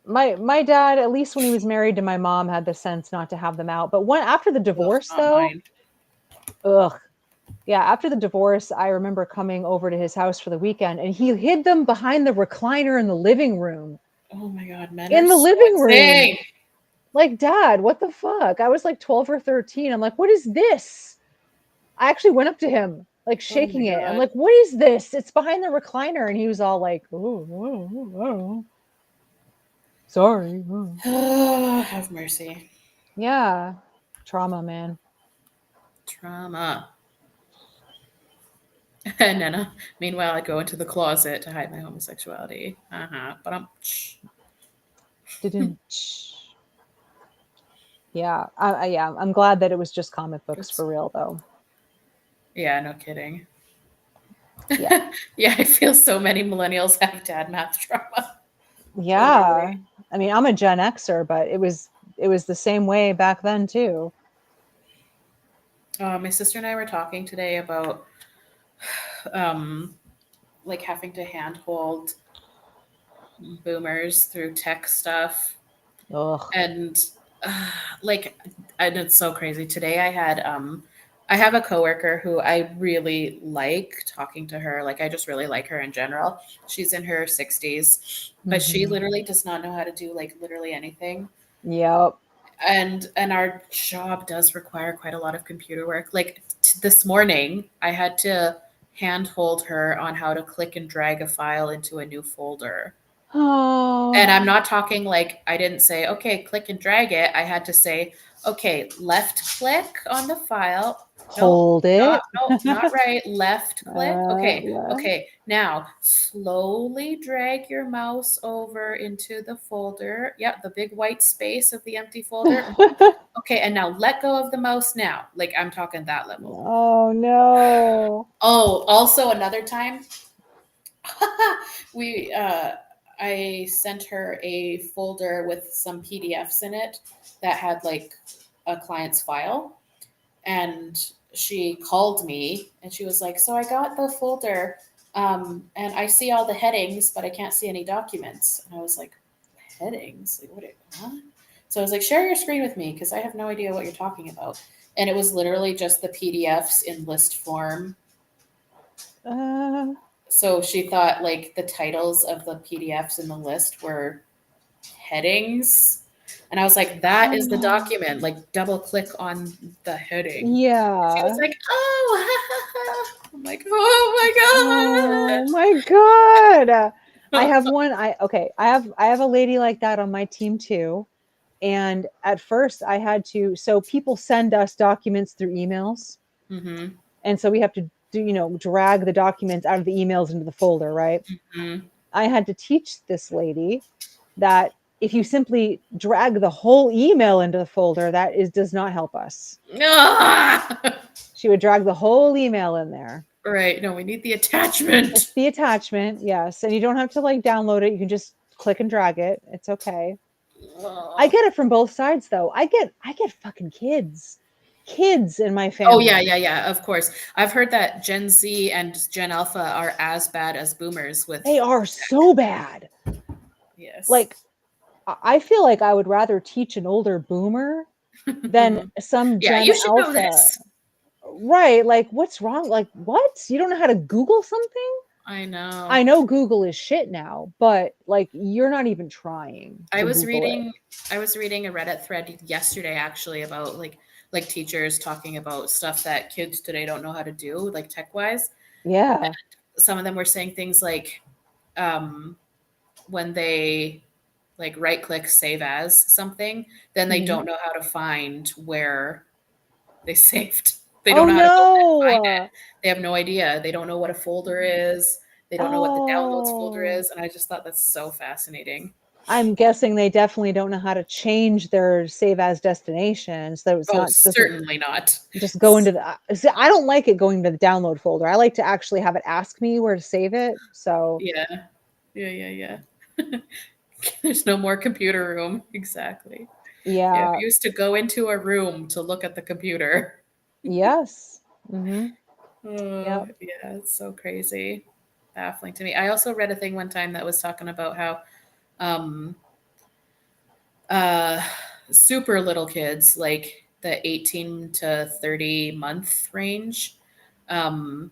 My dad, at least when he was married to my mom, had the sense not to have them out. But when after the Ugh, divorce not though, mine. ugh. Yeah, after the divorce, I remember coming over to his house for the weekend and he hid them behind the recliner in the living room. Oh my god, men are In the so living room. insane. Like, Dad, what the fuck? I was like 12 or 13. I'm like, what is this? I actually went up to him, like Oh my shaking it. I'm god. like, what is this? It's behind the recliner. And he was all like, oh. Sorry. Have mercy. Yeah. Trauma, man. Trauma. And then, meanwhile, I go into the closet to hide my homosexuality. But I'm. Didn't. Yeah. Yeah. I'm glad that it was just comic books Oops. for real, though. Yeah, no kidding. Yeah. Yeah, I feel so many millennials have dad math trauma. Yeah. Literally. I mean, I'm a Gen Xer, but it was the same way back then too. My sister and I were talking today about um, like having to handhold boomers through tech stuff, Ugh. and uh, like, and it's so crazy. Today I have a coworker who I really like talking to her. Like, I just really like her in general. She's in her 60s, but she Mhm. literally does not know how to do like literally anything. Yep. And our job does require quite a lot of computer work. Like this morning, I had to handhold her on how to click and drag a file into a new folder. And Oh, I'm not talking like I didn't say, okay, click and drag it. I had to say, okay, left click on the file. Nope, hold it. not right. Left click. Okay, Yeah. okay. Now slowly drag your mouse over into the folder. Yep, the big white space of the empty folder. Okay, and now let go of the mouse now. Like I'm talking that level. Oh no. Oh, also another time we I sent her a folder with some PDFs in it that had like a client's file, and she called me and she was like, "So I got the folder, and I see all the headings, but I can't see any documents." And I was like, "Headings? Like huh?" So I was like, "Share your screen with me because I have no idea what you're talking about." And it was literally just the PDFs in list form. Uh, So she thought like the titles of the PDFs in the list were headings. And I was like, that is the document. Like double click on the heading. She was yeah. like, oh, I'm like, oh Oh my God. I my have God. one. I have a lady like that on my team too. And at first I had to, so people send us documents through emails. Mm-hmm. And so we have to do, drag the documents out of the emails into the folder, right? Mm-hmm. I had to teach this lady that if you simply drag the whole email into the folder, does not help us. Ah! She would drag the whole email in there. Right. No, we need the Just attachment. the attachment, yes. And you don't have to like download it. You can just click and drag it. It's okay. I get it from both sides though. I get fucking kids in my Oh yeah, family. yeah, yeah. Of course, I've heard that Gen Z and Gen Alpha are as bad as Boomers They with are tech. so bad. Yes. Like I feel like I would rather teach an older boomer than some Yeah, Gen you should know Alpha. this. Right. Like, what's wrong? Like, what? You don't know how to Google something? I I know. know Google is shit now, but like, you're not even trying I to was Google it. reading I was reading a Reddit thread yesterday actually about like teachers talking about stuff that kids today don't know how to do, like tech wise. Yeah. Some of them were saying things like um, when they like right click save as something, then they Mhm. don't know how to find where they saved. They don't Oh know how to go in and find it. no. They have no idea. They don't know what a folder is. They don't know what the downloads folder Oh. is. And I just thought that's so fascinating. I'm guessing they definitely don't know how to change their save as destination, so it's Oh, not doesn't certainly not. just go into the. See, I don't like it going to the download folder. I like to actually have it ask me where to save it. So Yeah. Yeah, yeah, yeah. There's no more computer room. Exactly. Yeah, yeah, we used to go into a room to look at the computer. yes, yep. Yeah, it's so crazy. Baffling to me. I also read a thing one time that was talking about how um uh super little kids, like the 18 to 30 month range, um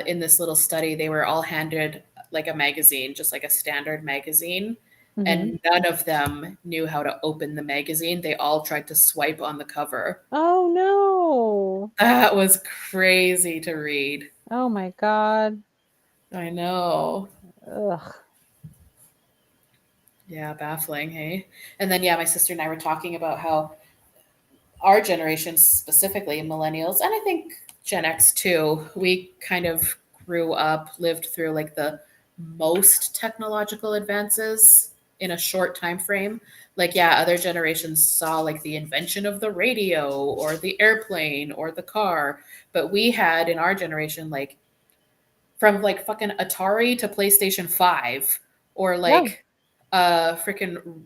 in this little study, they were all handed like a magazine, just like a standard magazine, hmm and none of them knew how to open the magazine. They all tried to swipe on the cover. Oh no. That was crazy to read. Oh my God. I know. Ugh. Yeah, baffling, hey? And then, yeah, my sister and I were talking about how our generation, specifically millennials, and I think Gen X too, we kind of grew up, lived through like the most technological advances in a short time frame. Like, yeah, other generations saw like the invention of the radio or the airplane or the car, but we had in our generation like from like fucking Atari to PlayStation 5 or Yeah. like a freaking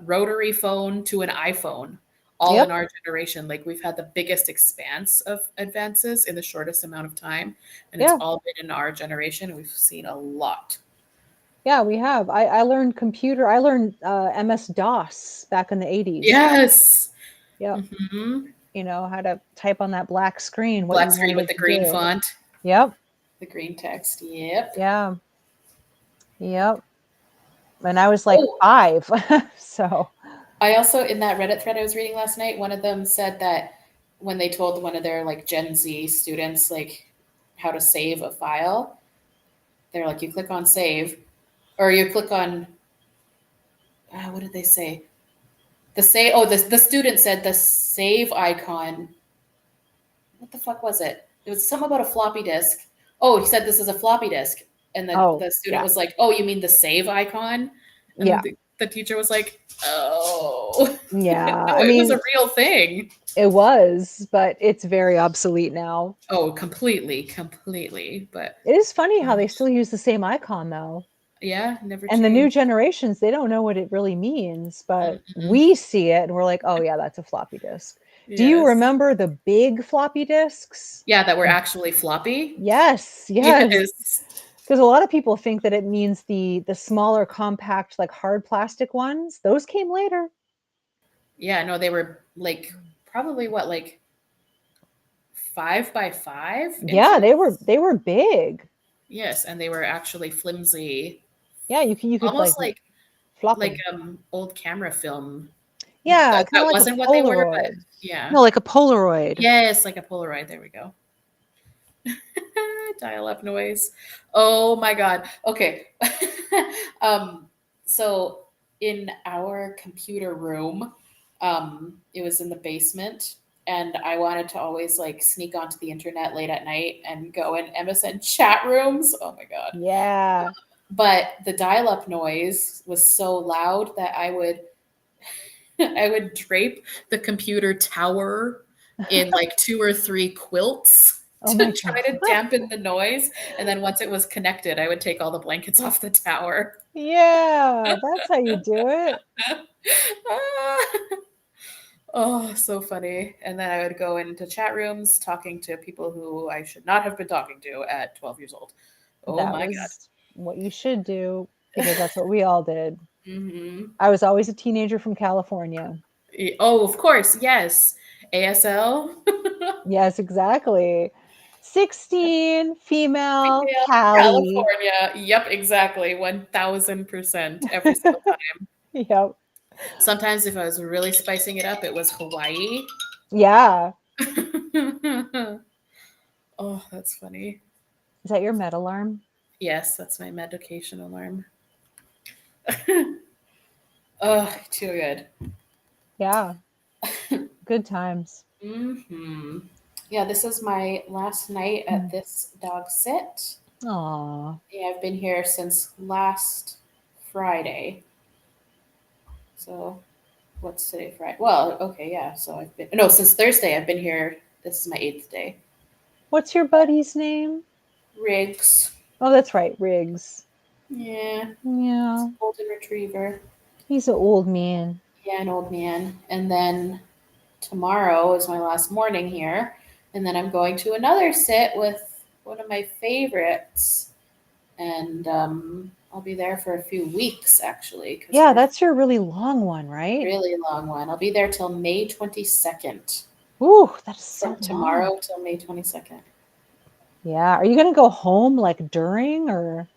rotary phone to an iPhone, all in Yep. our generation. Like we've had the biggest expanse of advances in the shortest amount of time. And it's Yeah. all been in our generation. And we've seen a lot. Yeah, we have. I learned computer. I learned MS-DOS back in the 80s. Yes. Yep. Hmm. You know, how to type on that black screen what Black you screen wanted with it the to green do. font, Yep. the green text. Yep. Yeah. Yep. And I was like Oh, 5. So, I also, in that Reddit thread I was reading last night, one of them said that when they told one of their like Gen Z students like how to save a file, they're like, you click on save, or you click on what did they say? The say oh the student said the save icon. What the fuck was it? It was something about a floppy disk. Oh, he said this is a floppy disk, and oh, the student yeah. was like, oh, you mean the save icon? And Yeah. the teacher was like, oh, Yeah. no, I it was mean, a real thing. it was, but it's very obsolete now. Oh, completely, completely. But It is funny how they gosh, still use the same icon though. yeah, never And the new changed. generations, they don't know what it really means, but Mm-mm. we see it and we're like, "Oh yeah, that's a floppy disk." Do you Yes. remember the big floppy disks? Yeah, that were actually floppy. Yes, yes. Yes. Because a lot of people think that it means the smaller, compact, like hard plastic ones. Those came later. Yeah, no, they were like probably what, like 5 by 5 inches? Yeah, they were big. Yes, and they were actually flimsy, Yeah, you could almost flop like them. old camera film. Yeah, That kind of like a wasn't what they were, but Polaroid. yeah. No, like a Polaroid. Yes, like a Polaroid. There we go. Dial up noise. Oh my god. Okay. um so in our computer room, it was in the basement, and I wanted to always like sneak onto the internet late at night and go in MSN chat rooms. Oh my god. Yeah. But the dial up noise was so loud that I would I would drape the computer tower in like 2 or 3 quilts Oh to my try god. to dampen the noise. And then once it was connected, I would take all the blankets off the tower. Yeah, that's how you do it. Oh, so funny. And then I would go into chat rooms talking to people who I should not have been talking to at 12 years old. Oh That my God. was what you should do because that's what we all did. Hmm. I was always a teenager from California. Oh, of course. Yes. ASL. Yes, exactly. 16, female, Female, Cali. California. Yep, exactly. 1000% every single time. Yep. Sometimes if I was really spicing it up, it was Hawaii. Yeah. Oh, that's funny. Is that your med alarm? Yes, that's my medication alarm. Oh, too good. Yeah. Good times. Hmm. Yeah, this is my last night at this dog sit. Aw. Yeah, I've been here since last Friday. So what's today? Friday. Well, okay, yeah. So I've been no since Thursday. I've been here. This is my 8th day. What's your buddy's name? Riggs. Oh, that's right, Riggs. Yeah, Yeah. golden retriever. He's an old man. Yeah, an old man. And then tomorrow is my last morning here, and then I'm going to another sit with one of my favorites, and I'll be there for a few weeks actually because Yeah, we're that's your really long one, right? really long one. I'll be there till May 22nd. Ooh, that's so From long. tomorrow till May 22nd. Yeah. Are you gonna go home like during or?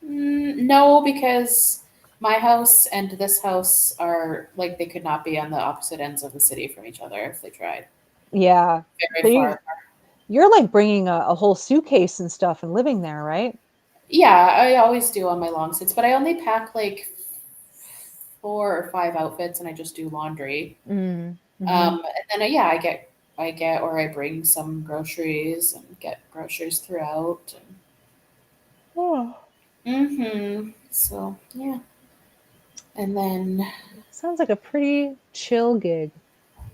No, because my house and this house are like they could not be on the opposite ends of the city from each other if they tried. Yeah. So Very far apart. you're like bringing a whole suitcase and stuff and living there, right? Yeah, I always do on my long sits, but I only pack like 4 or 5 outfits, and I just do laundry. Mm. Mhm. And then yeah, I get or I bring some groceries and get groceries throughout. Oh, So yeah, and then sounds like a pretty chill gig.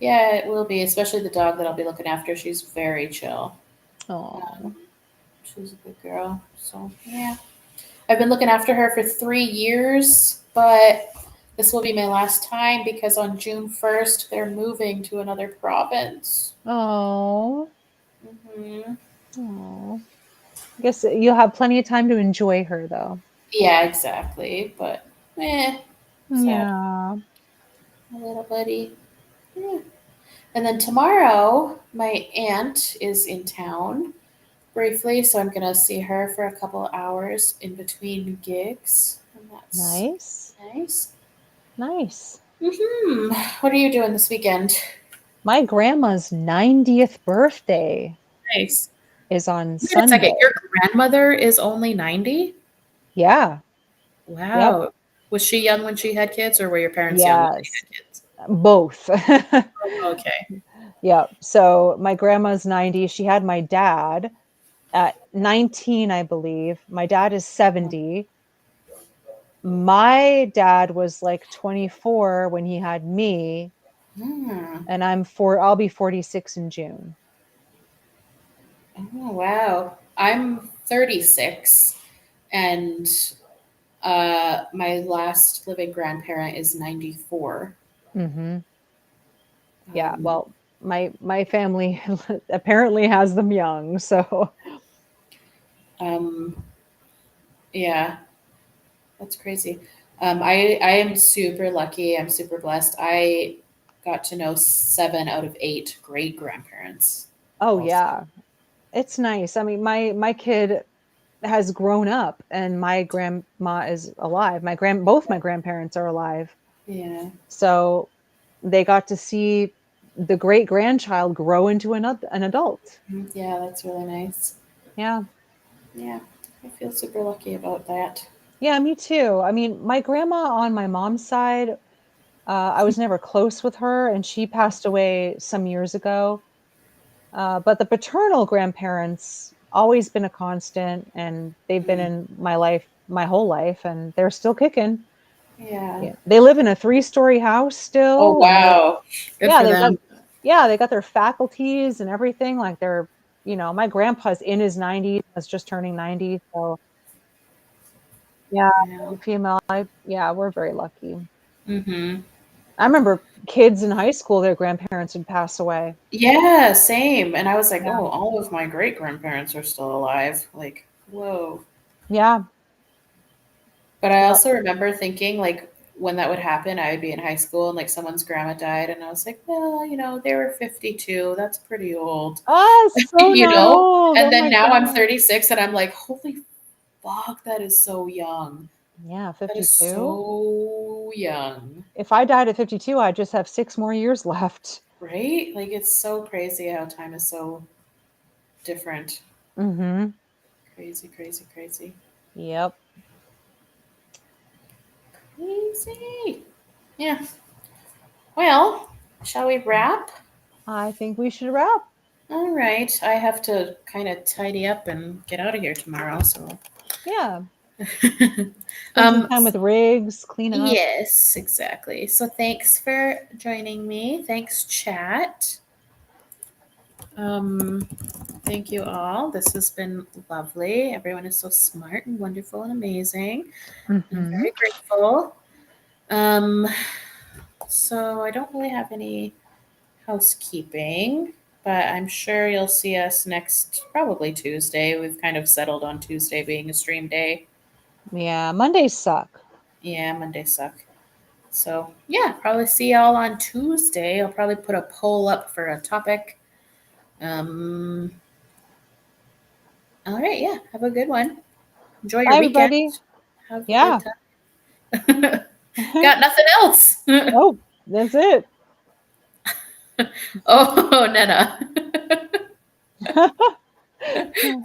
yeah, it will be, especially the dog that I'll be looking after. She's very chill. Oh, She's a good girl. So yeah, I've been looking after her for 3 years, but this will be my last time because on June 1st they're moving to another province. oh, hmm oh. I guess you'll have plenty of time to enjoy her, though. Yeah, exactly. But sad. Yeah. A little buddy. Yeah. And then tomorrow, my aunt is in town briefly, so I'm gonna see her for a couple hours in between gigs, and that's Nice. nice. Nice. What are you doing this weekend? My grandma's 90th birthday Nice. is on Wait a second. Sunday. Your grandmother is only 90? Yeah. Yep. Wow. Was she young when she had kids, or were your parents young when they Yes. had kids? Both. Oh, okay. Yeah. So my grandma's 90. She had my dad at 19, I believe. My dad is 70. My dad was like 24 when he had me, Hmm. and I'll be 46 in June. Oh, wow. I'm 36, and my last living grandparent is 94. Hmm. Yeah. Um, Well, my family apparently has them young, so um, yeah, that's crazy. I am super lucky. I'm super blessed. I got to know 7 out of 8 great grandparents. oh Also, yeah. It's nice. I mean, my kid has grown up and my grandma is alive. Both my grandparents are alive. yeah, So they got to see the great grandchild grow into an adult. yeah, that's really nice. Yeah. Yeah, I feel super lucky about that. Yeah, me too. I mean, my grandma on my mom's side, I was never close with her, and she passed away some years ago. But the paternal grandparents always been a constant, and they've been Mm, in my life my whole life, and they're still kicking. yeah. Yeah, they live in a 3-story house Oh, still, and wow. Good yeah, for they've got them. yeah, they got their faculties and everything. Like my grandpa's in his 90s, was just turning 90. So yeah, Yeah. female. Yeah, we're very lucky. Mm-hmm. I remember kids in high school, their grandparents would pass away. Yeah, same. And I was like, Yeah. oh, all of my great grandparents are still alive. Like, whoa. Yeah. But I Yep. also remember thinking, like, when that would happen, I would be in high school and, like, someone's grandma died. And I was like, well, they were 52. That's pretty old, Ah, so you not know? old. And Oh then my now I'm God. 36 and I'm like, holy fuck, that is so young. Yeah, That is 52. so young, If I died at 52, I'd just have 6 more years left. right? Like, it's so crazy how time is so different. Mm-hmm. Crazy, crazy, crazy. Yep. Crazy. Yeah. Well, shall we wrap? I think we should wrap. All right. I have to kind of tidy up and get out of here tomorrow. So, Yeah. Spend some um, time with Riggs, clean up. yes, exactly. So, thanks for joining me. Thanks, chat. Um, thank you all. This has been lovely. Everyone is so smart and wonderful and amazing. I'm Mm-hmm. very grateful. Um, so, I don't really have any housekeeping, but I'm sure you'll see us next, probably Tuesday. We've kind of settled on Tuesday being a stream day. Yeah, Mondays suck. Yeah, Mondays suck. So, yeah, probably see y'all on Tuesday. I'll probably put a poll up for a topic. Um, all right, yeah, have a good one. Enjoy your Bye, weekend. everybody. Have a Yeah. good time. Got nothing else. Oh, that's it. Oh, Nana.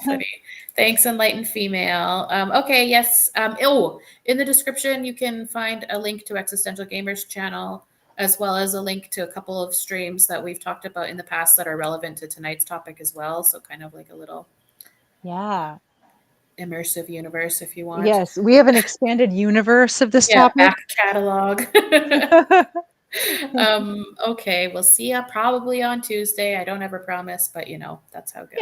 Funny. Thanks, enlightened female. Okay, yes. In the description, you can find a link to Existential Gamer's channel, as well as a link to a couple of streams that we've talked about in the past that are relevant to tonight's topic as well. So kind of like a little immersive universe, if you want. Yes, we have an expanded universe of this Yeah, topic. back catalog. Okay, we'll see ya probably on Tuesday. I don't ever promise, but that's how it goes. Yeah.